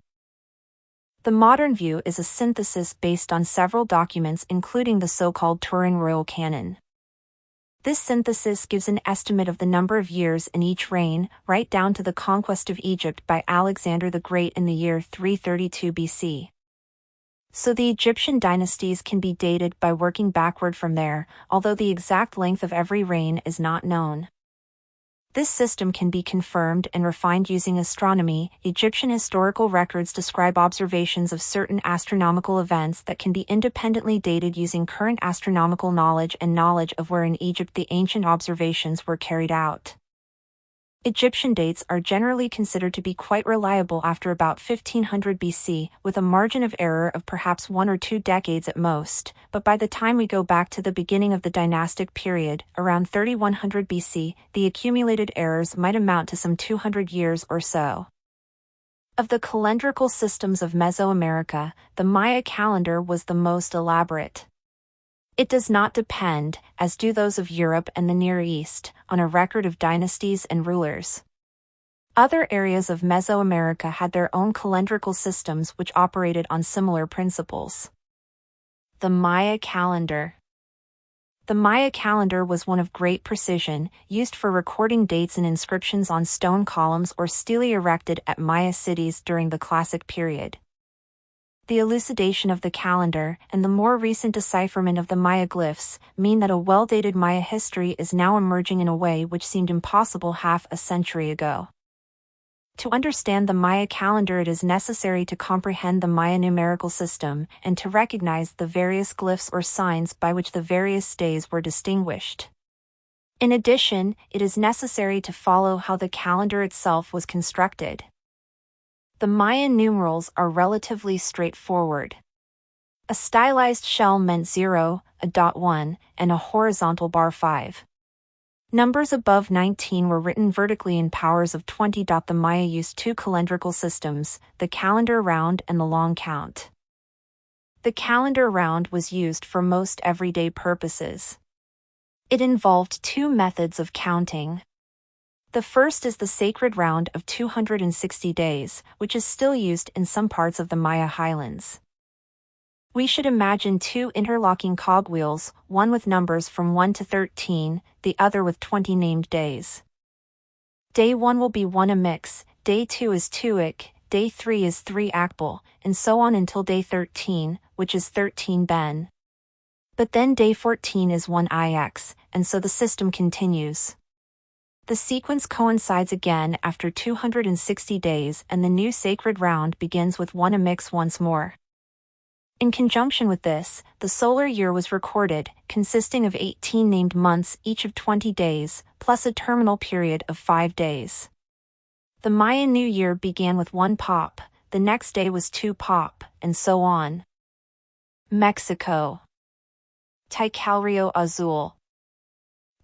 The modern view is a synthesis based on several documents including the so-called Turin Royal Canon. This synthesis gives an estimate of the number of years in each reign, right down to the conquest of Egypt by Alexander the Great in the year 332 BC. So the Egyptian dynasties can be dated by working backward from there, although the exact length of every reign is not known. This system can be confirmed and refined using astronomy. Egyptian historical records describe observations of certain astronomical events that can be independently dated using current astronomical knowledge and knowledge of where in Egypt the ancient observations were carried out. Egyptian dates are generally considered to be quite reliable after about 1500 BC, with a margin of error of perhaps 1 or 2 decades at most, but by the time we go back to the beginning of the dynastic period, around 3100 BC, the accumulated errors might amount to some 200 years or so. Of the calendrical systems of Mesoamerica, the Maya calendar was the most elaborate. It does not depend, as do those of Europe and the Near East, on a record of dynasties and rulers. Other areas of Mesoamerica had their own calendrical systems which operated on similar principles. The Maya calendar. The Maya calendar was one of great precision, used for recording dates and inscriptions on stone columns or stelae erected at Maya cities during the Classic period. The elucidation of the calendar and the more recent decipherment of the Maya glyphs mean that a well-dated Maya history is now emerging in a way which seemed impossible half a century ago. To understand the Maya calendar, it is necessary to comprehend the Maya numerical system and to recognize the various glyphs or signs by which the various days were distinguished. In addition, it is necessary to follow how the calendar itself was constructed. The Mayan numerals are relatively straightforward. A stylized shell meant 0, a dot 1, and a horizontal bar 5. Numbers above 19 were written vertically in powers of 20. The Maya used two calendrical systems, the calendar round and the long count. The calendar round was used for most everyday purposes. It involved two methods of counting. The first is the sacred round of 260 days, which is still used in some parts of the Maya highlands. We should imagine two interlocking cogwheels, one with numbers from 1 to 13, the other with 20 named days. Day 1 will be 1 Amix, day 2 is 2 Ik, day 3 is 3 Akbal, and so on until day 13, which is 13 Ben. But then day 14 is 1 Ix, and so the system continues. The sequence coincides again after 260 days, and the new sacred round begins with 1 Amix once more. In conjunction with this, the solar year was recorded, consisting of 18 named months each of 20 days, plus a terminal period of 5 days. The Mayan New Year began with 1 Pop, the next day was 2 Pop, and so on. Mexico. Ticalrio Azul.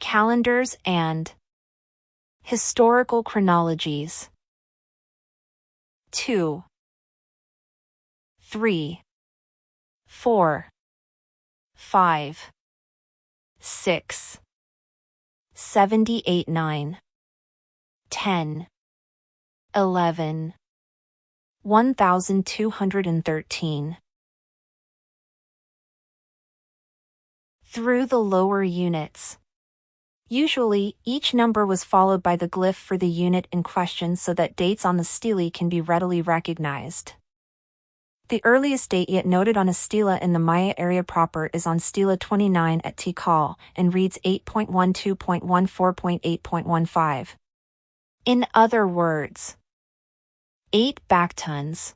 Calendars and historical chronologies. 2, 3, 4, 5, 6, 78, 9, 10, 11, 1213. Through the lower units. Usually, each number was followed by the glyph for the unit in question so that dates on the stele can be readily recognized. The earliest date yet noted on a stela in the Maya area proper is on stela 29 at Tikal and reads 8.12.14.8.15. In other words, 8 Baktons,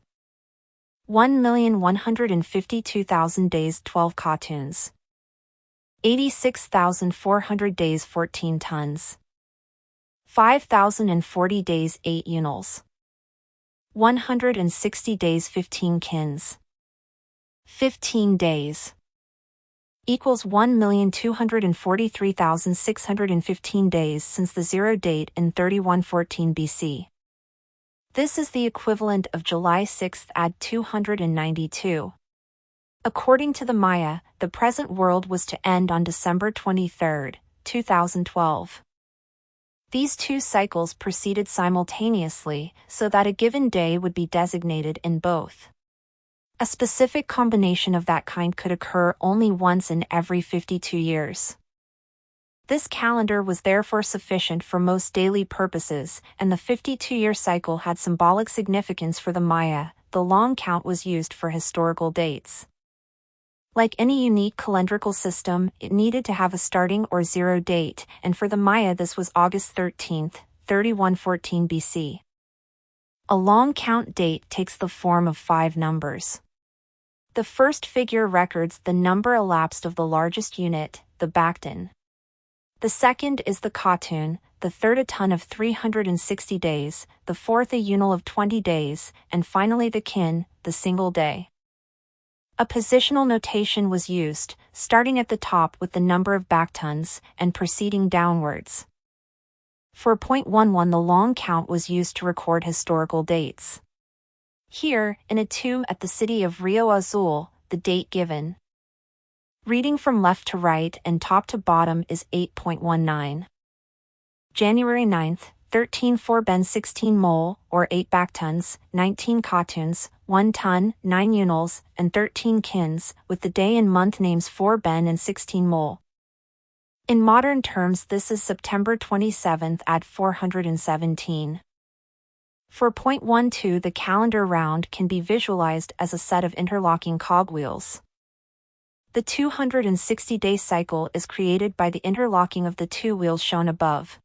1,152,000 days 12 Khatuns, 86,400 days 14 tons, 5,040 days 8 Unals, 160 days 15 Kins, 15 days equals 1,243,615 days since the zero date in 3114 BC. This is the equivalent of July 6 add 292. According to the Maya, the present world was to end on December 23, 2012. These two cycles proceeded simultaneously, so that a given day would be designated in both. A specific combination of that kind could occur only once in every 52 years. This calendar was therefore sufficient for most daily purposes, and the 52-year cycle had symbolic significance for the Maya. The long count was used for historical dates. Like any unique calendrical system, it needed to have a starting or zero date, and for the Maya this was August 13, 3114 BC. A long count date takes the form of 5 numbers. The first figure records the number elapsed of the largest unit, the Bakton. The second is the Khatun, the third a ton of 360 days, the fourth a unal of 20 days, and finally the kin, the single day. A positional notation was used, starting at the top with the number of Baktons and proceeding downwards. For .11 the long count was used to record historical dates. Here, in a tomb at the city of Rio Azul, the date given, reading from left to right and top to bottom, is 8.19. January 9th, 13 Ben 16 mol, or 8 Baktons, 19 Khatuns, 1 ton, 9 Unals, and 13 Kins, with the day and month names 4 Ben and 16 mol. In modern terms, this is September 27th at 417. 4.12 The calendar round can be visualized as a set of interlocking cogwheels. The 260-day cycle is created by the interlocking of the two wheels shown above.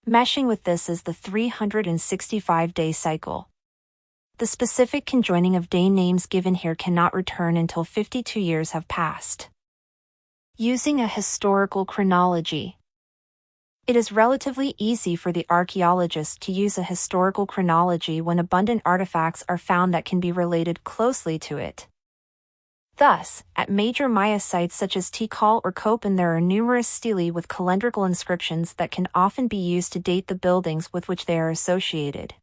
Meshing with this is the 365-day cycle. The specific conjoining of day names given here cannot return until 52 years have passed. Using a historical chronology. It is relatively easy for the archaeologist to use a historical chronology when abundant artifacts are found that can be related closely to it. Thus, at major Maya sites such as Tikal or Copan, there are numerous stelae with calendrical inscriptions that can often be used to date the buildings with which they are associated.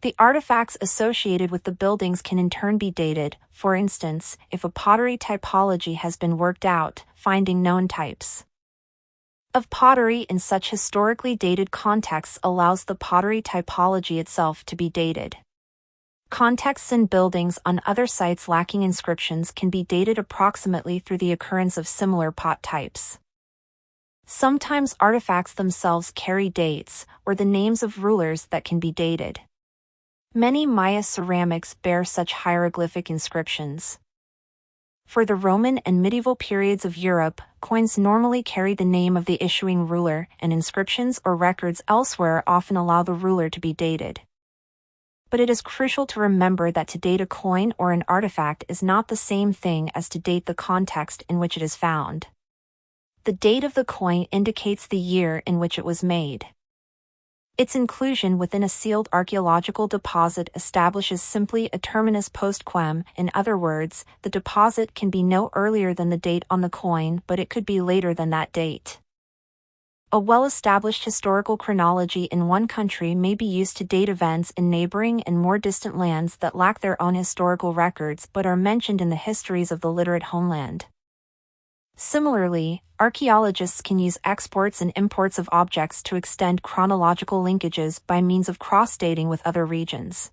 The artifacts associated with the buildings can in turn be dated, for instance, if a pottery typology has been worked out, finding known types of pottery in such historically dated contexts allows the pottery typology itself to be dated. Contexts in buildings on other sites lacking inscriptions can be dated approximately through the occurrence of similar pot types. Sometimes artifacts themselves carry dates, or the names of rulers that can be dated. Many Maya ceramics bear such hieroglyphic inscriptions. For the Roman and medieval periods of Europe, coins normally carry the name of the issuing ruler, and inscriptions or records elsewhere often allow the ruler to be dated. But it is crucial to remember that to date a coin or an artifact is not the same thing as to date the context in which it is found. The date of the coin indicates the year in which it was made. Its inclusion within a sealed archaeological deposit establishes simply a terminus post quem. In other words, the deposit can be no earlier than the date on the coin, but it could be later than that date. A well-established historical chronology in one country may be used to date events in neighboring and more distant lands that lack their own historical records but are mentioned in the histories of the literate homeland. Similarly, archaeologists can use exports and imports of objects to extend chronological linkages by means of cross-dating with other regions.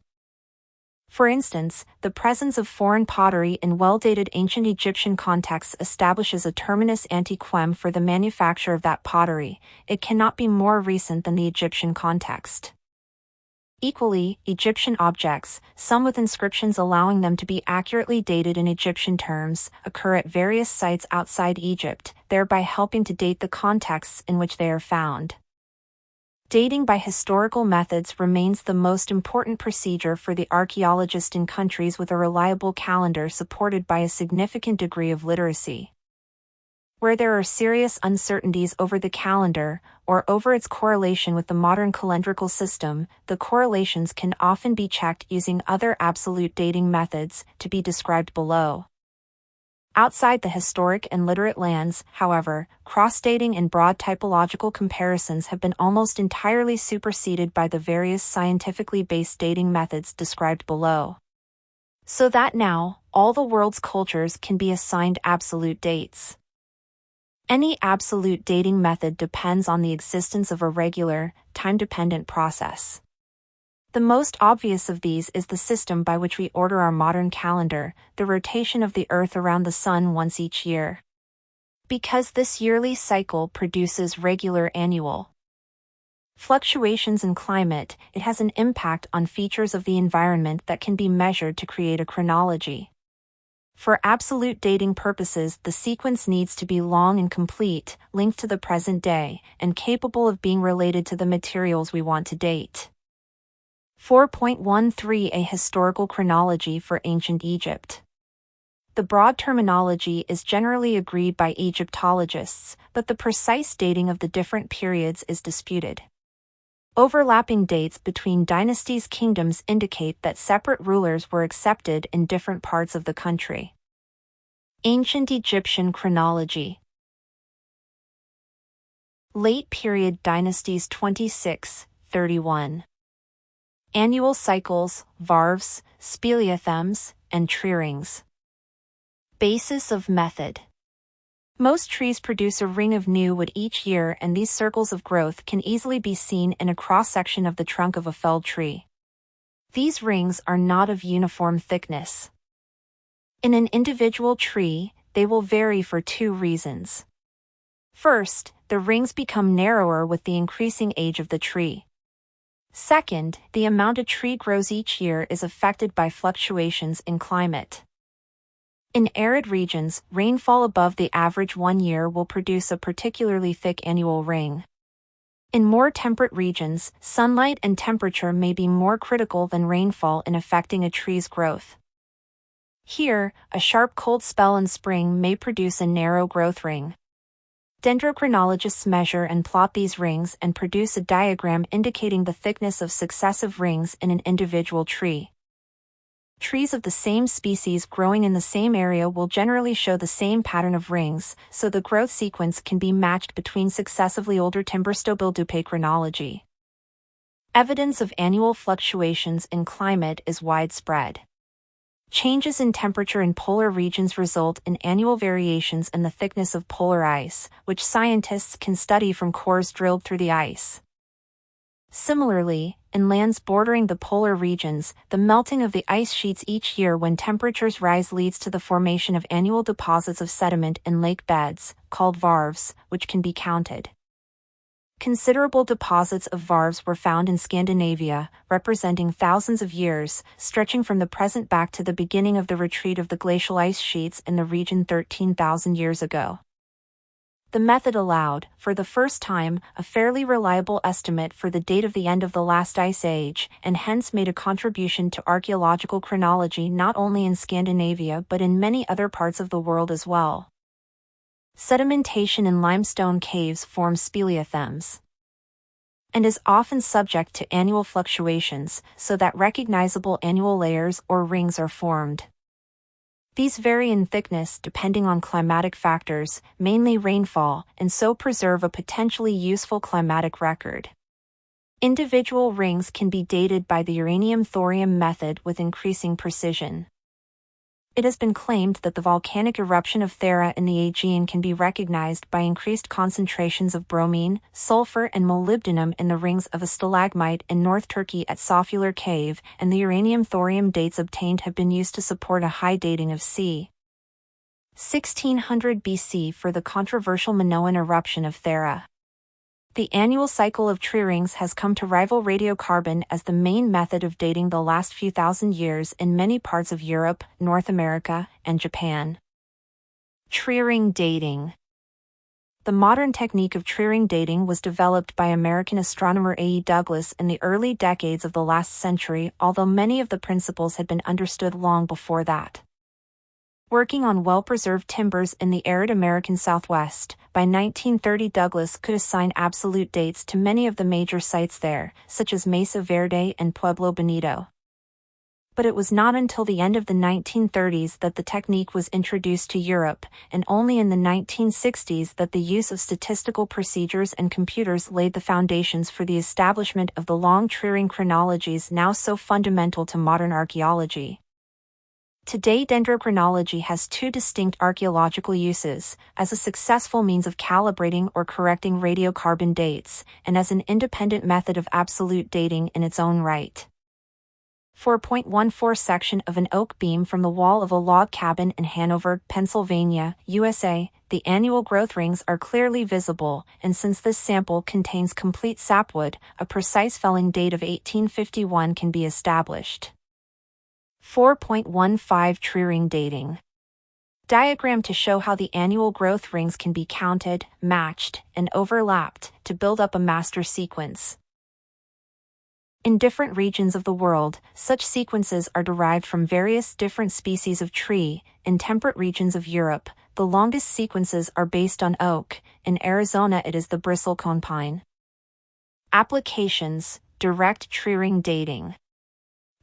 For instance, the presence of foreign pottery in well-dated ancient Egyptian contexts establishes a terminus ante quem for the manufacture of that pottery. It cannot be more recent than the Egyptian context. Equally, Egyptian objects, some with inscriptions allowing them to be accurately dated in Egyptian terms, occur at various sites outside Egypt, thereby helping to date the contexts in which they are found. Dating by historical methods remains the most important procedure for the archaeologist in countries with a reliable calendar supported by a significant degree of literacy. Where there are serious uncertainties over the calendar, or over its correlation with the modern calendrical system, the correlations can often be checked using other absolute dating methods, to be described below. Outside the historic and literate lands, however, cross-dating and broad typological comparisons have been almost entirely superseded by the various scientifically based dating methods described below. So that now, all the world's cultures can be assigned absolute dates. Any absolute dating method depends on the existence of a regular, time-dependent process. The most obvious of these is the system by which we order our modern calendar, the rotation of the Earth around the Sun once each year. Because this yearly cycle produces regular annual fluctuations in climate, it has an impact on features of the environment that can be measured to create a chronology. For absolute dating purposes, the sequence needs to be long and complete, linked to the present day, and capable of being related to the materials we want to date. 4.13 A historical chronology for ancient Egypt. The broad terminology is generally agreed by Egyptologists, but the precise dating of the different periods is disputed. Overlapping dates between dynasties' kingdoms indicate that separate rulers were accepted in different parts of the country. Ancient Egyptian chronology. Late period dynasties 26-31. Annual cycles, varves, speleothems, and trirings. Basis of method. Most trees produce a ring of new wood each year, and these circles of growth can easily be seen in a cross-section of the trunk of a felled tree. These rings are not of uniform thickness. In an individual tree, they will vary for two reasons. First, the rings become narrower with the increasing age of the tree. Second, the amount a tree grows each year is affected by fluctuations in climate. In arid regions, rainfall above the average one year will produce a particularly thick annual ring. In more temperate regions, sunlight and temperature may be more critical than rainfall in affecting a tree's growth. Here, a sharp cold spell in spring may produce a narrow growth ring. Dendrochronologists measure and plot these rings and produce a diagram indicating the thickness of successive rings in an individual tree. Trees of the same species growing in the same area will generally show the same pattern of rings, so the growth sequence can be matched between successively older timber. Chronology. Evidence of annual fluctuations in climate is widespread. Changes in temperature in polar regions result in annual variations in the thickness of polar ice, which scientists can study from cores drilled through the ice. Similarly, in lands bordering the polar regions, the melting of the ice sheets each year when temperatures rise leads to the formation of annual deposits of sediment in lake beds, called varves, which can be counted. Considerable deposits of varves were found in Scandinavia, representing thousands of years, stretching from the present back to the beginning of the retreat of the glacial ice sheets in the region 13,000 years ago. The method allowed, for the first time, a fairly reliable estimate for the date of the end of the last ice age, and hence made a contribution to archaeological chronology not only in Scandinavia but in many other parts of the world as well. Sedimentation in limestone caves forms speleothems and is often subject to annual fluctuations, so that recognizable annual layers or rings are formed. These vary in thickness depending on climatic factors, mainly rainfall, and so preserve a potentially useful climatic record. Individual rings can be dated by the uranium-thorium method with increasing precision. It has been claimed that the volcanic eruption of Thera in the Aegean can be recognized by increased concentrations of bromine, sulfur and molybdenum in the rings of a stalagmite in North Turkey at Sofular Cave, and the uranium-thorium dates obtained have been used to support a high dating of c. 1600 BC for the controversial Minoan eruption of Thera. The annual cycle of tree rings has come to rival radiocarbon as the main method of dating the last few thousand years in many parts of Europe, North America, and Japan. Tree ring dating. The modern technique of tree ring dating was developed by American astronomer A. E. Douglas in the early decades of the last century, although many of the principles had been understood long before that. Working on well-preserved timbers in the arid American Southwest, by 1930 Douglas could assign absolute dates to many of the major sites there, such as Mesa Verde and Pueblo Bonito. But it was not until the end of the 1930s that the technique was introduced to Europe, and only in the 1960s that the use of statistical procedures and computers laid the foundations for the establishment of the long tree ring chronologies now so fundamental to modern archaeology. Today, dendrochronology has two distinct archaeological uses, as a successful means of calibrating or correcting radiocarbon dates, and as an independent method of absolute dating in its own right. 4.14 section of an oak beam from the wall of a log cabin in Hanover, Pennsylvania, USA, the annual growth rings are clearly visible, and since this sample contains complete sapwood, a precise felling date of 1851 can be established. 4.15 Tree ring dating. Diagram to show how the annual growth rings can be counted, matched, and overlapped to build up a master sequence. In different regions of the world, such sequences are derived from various different species of tree. In temperate regions of Europe, the longest sequences are based on oak. In Arizona it is the bristlecone pine. Applications: direct tree ring dating.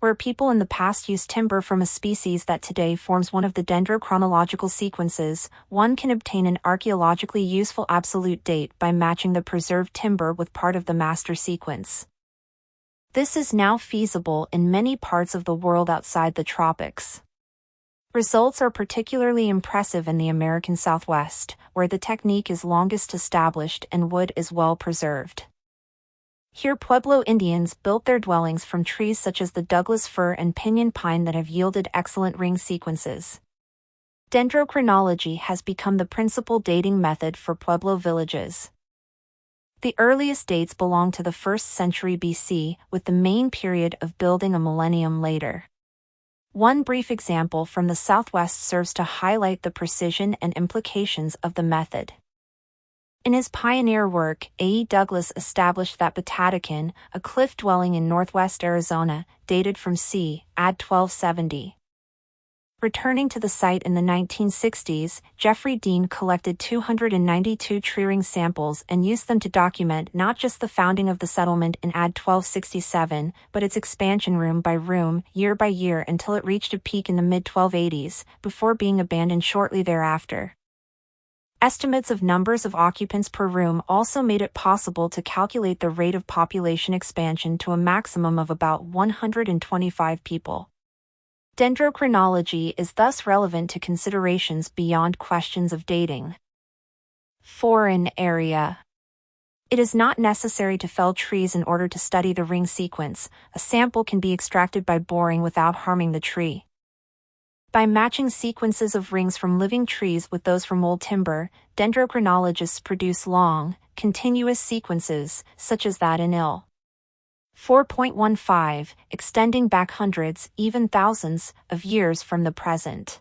Where people in the past used timber from a species that today forms one of the dendrochronological sequences, one can obtain an archaeologically useful absolute date by matching the preserved timber with part of the master sequence. This is now feasible in many parts of the world outside the tropics. Results are particularly impressive in the American Southwest, where the technique is longest established and wood is well preserved. Here Pueblo Indians built their dwellings from trees such as the Douglas fir and pinyon pine that have yielded excellent ring sequences. Dendrochronology has become the principal dating method for Pueblo villages. The earliest dates belong to the 1st century BC, with the main period of building a millennium later. One brief example from the Southwest serves to highlight the precision and implications of the method. In his pioneer work, A. E. Douglas established that Patatacan, a cliff dwelling in northwest Arizona, dated from c. AD 1270. Returning to the site in the 1960s, Jeffrey Dean collected 292 tree ring samples and used them to document not just the founding of the settlement in AD 1267, but its expansion room by room, year by year until it reached a peak in the mid-1280s, before being abandoned shortly thereafter. Estimates of numbers of occupants per room also made it possible to calculate the rate of population expansion to a maximum of about 125 people. Dendrochronology is thus relevant to considerations beyond questions of dating. Foreign area. It is not necessary to fell trees in order to study the ring sequence. A sample can be extracted by boring without harming the tree. By matching sequences of rings from living trees with those from old timber, dendrochronologists produce long, continuous sequences, such as that in IL. 4.15, extending back hundreds, even thousands, of years from the present.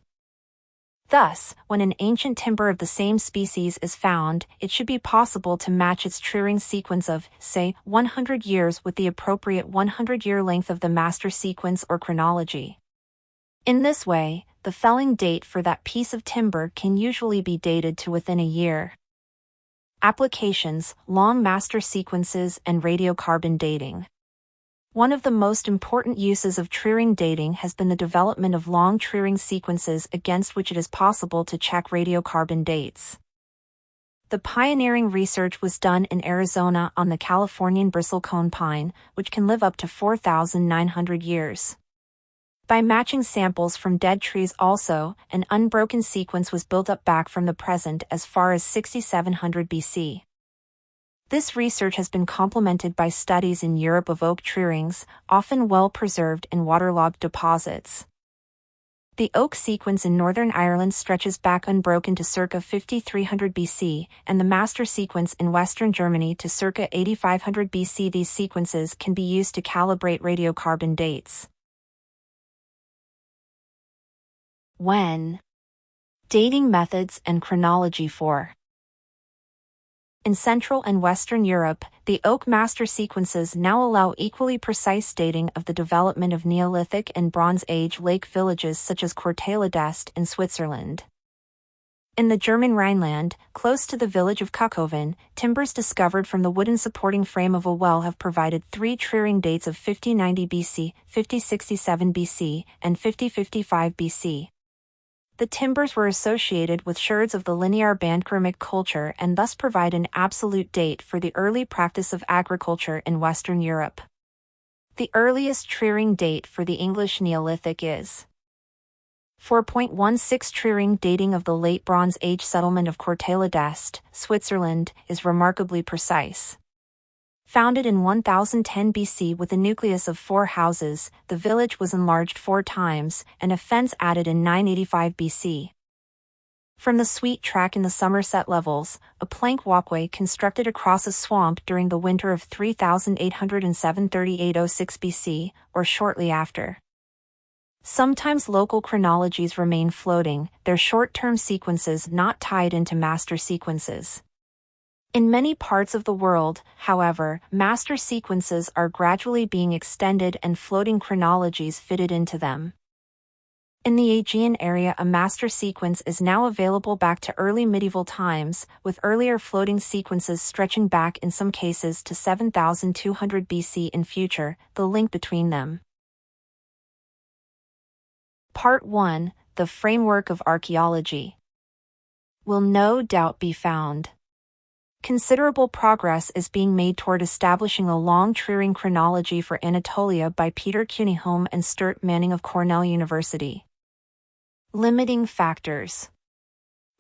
Thus, when an ancient timber of the same species is found, it should be possible to match its tree ring sequence of, say, 100 years with the appropriate 100-year length of the master sequence or chronology. In this way, the felling date for that piece of timber can usually be dated to within a year. Applications: long master sequences and radiocarbon dating. One of the most important uses of tree ring dating has been the development of long tree ring sequences against which it is possible to check radiocarbon dates. The pioneering research was done in Arizona on the Californian bristlecone pine, which can live up to 4,900 years. By matching samples from dead trees also, an unbroken sequence was built up back from the present as far as 6700 BC. This research has been complemented by studies in Europe of oak tree rings, often well preserved in waterlogged deposits. The oak sequence in Northern Ireland stretches back unbroken to circa 5300 BC, and the master sequence in Western Germany to circa 8500 BC. These sequences can be used to calibrate radiocarbon dates. When? Dating methods and chronology for. In Central and Western Europe, the oak master sequences now allow equally precise dating of the development of Neolithic and Bronze Age lake villages such as Cortala d'Este in Switzerland. In the German Rhineland, close to the village of Kuckhoven, timbers discovered from the wooden supporting frame of a well have provided 3 tree ring dates of 5090 BC, 5067 BC, and 5055 BC. The timbers were associated with sherds of the linear bandceramic culture and thus provide an absolute date for the early practice of agriculture in Western Europe. The earliest tree ring date for the English Neolithic is 4.16. Tree ring dating of the late Bronze Age settlement of Cortala d'Este, Switzerland, is remarkably precise. Founded in 1010 BC with a nucleus of 4 houses, the village was enlarged 4 times, and a fence added in 985 BC. From the Sweet Track in the Somerset Levels, a plank walkway constructed across a swamp during the winter of 3806 BC, or shortly after. Sometimes local chronologies remain floating, their short-term sequences not tied into master sequences. In many parts of the world, however, master sequences are gradually being extended and floating chronologies fitted into them. In the Aegean area, a master sequence is now available back to early medieval times, with earlier floating sequences stretching back in some cases to 7200 BC in future, the link between them. Part 1: The Framework of Archaeology will no doubt be found. Considerable progress is being made toward establishing a long tree ring chronology for Anatolia by Peter Cunningham and Sturt Manning of Cornell University. Limiting factors.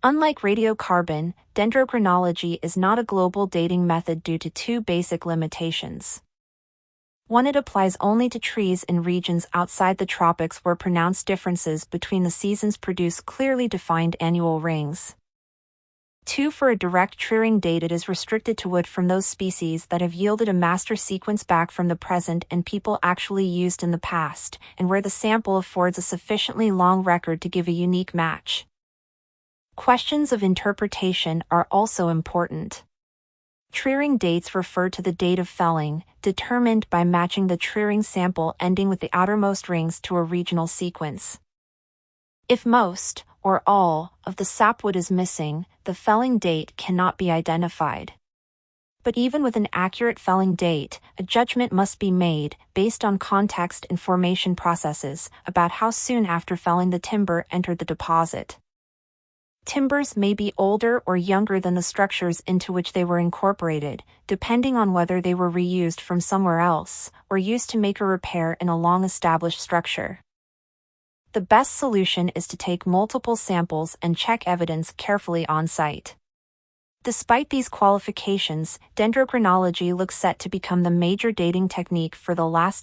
Unlike radiocarbon, dendrochronology is not a global dating method due to 2 basic limitations. 1. It applies only to trees in regions outside the tropics where pronounced differences between the seasons produce clearly defined annual rings. 2. For a direct tree-ring date, it is restricted to wood from those species that have yielded a master sequence back from the present and people actually used in the past, and where the sample affords a sufficiently long record to give a unique match. Questions of interpretation are also important. Tree-ring dates refer to the date of felling, determined by matching the tree-ring sample ending with the outermost rings to a regional sequence. If most, or all, of the sapwood is missing, the felling date cannot be identified. But even with an accurate felling date, a judgment must be made, based on context and formation processes, about how soon after felling the timber entered the deposit. Timbers may be older or younger than the structures into which they were incorporated, depending on whether they were reused from somewhere else, or used to make a repair in a long-established structure. The best solution is to take multiple samples and check evidence carefully on site. Despite these qualifications, dendrochronology looks set to become the major dating technique for the last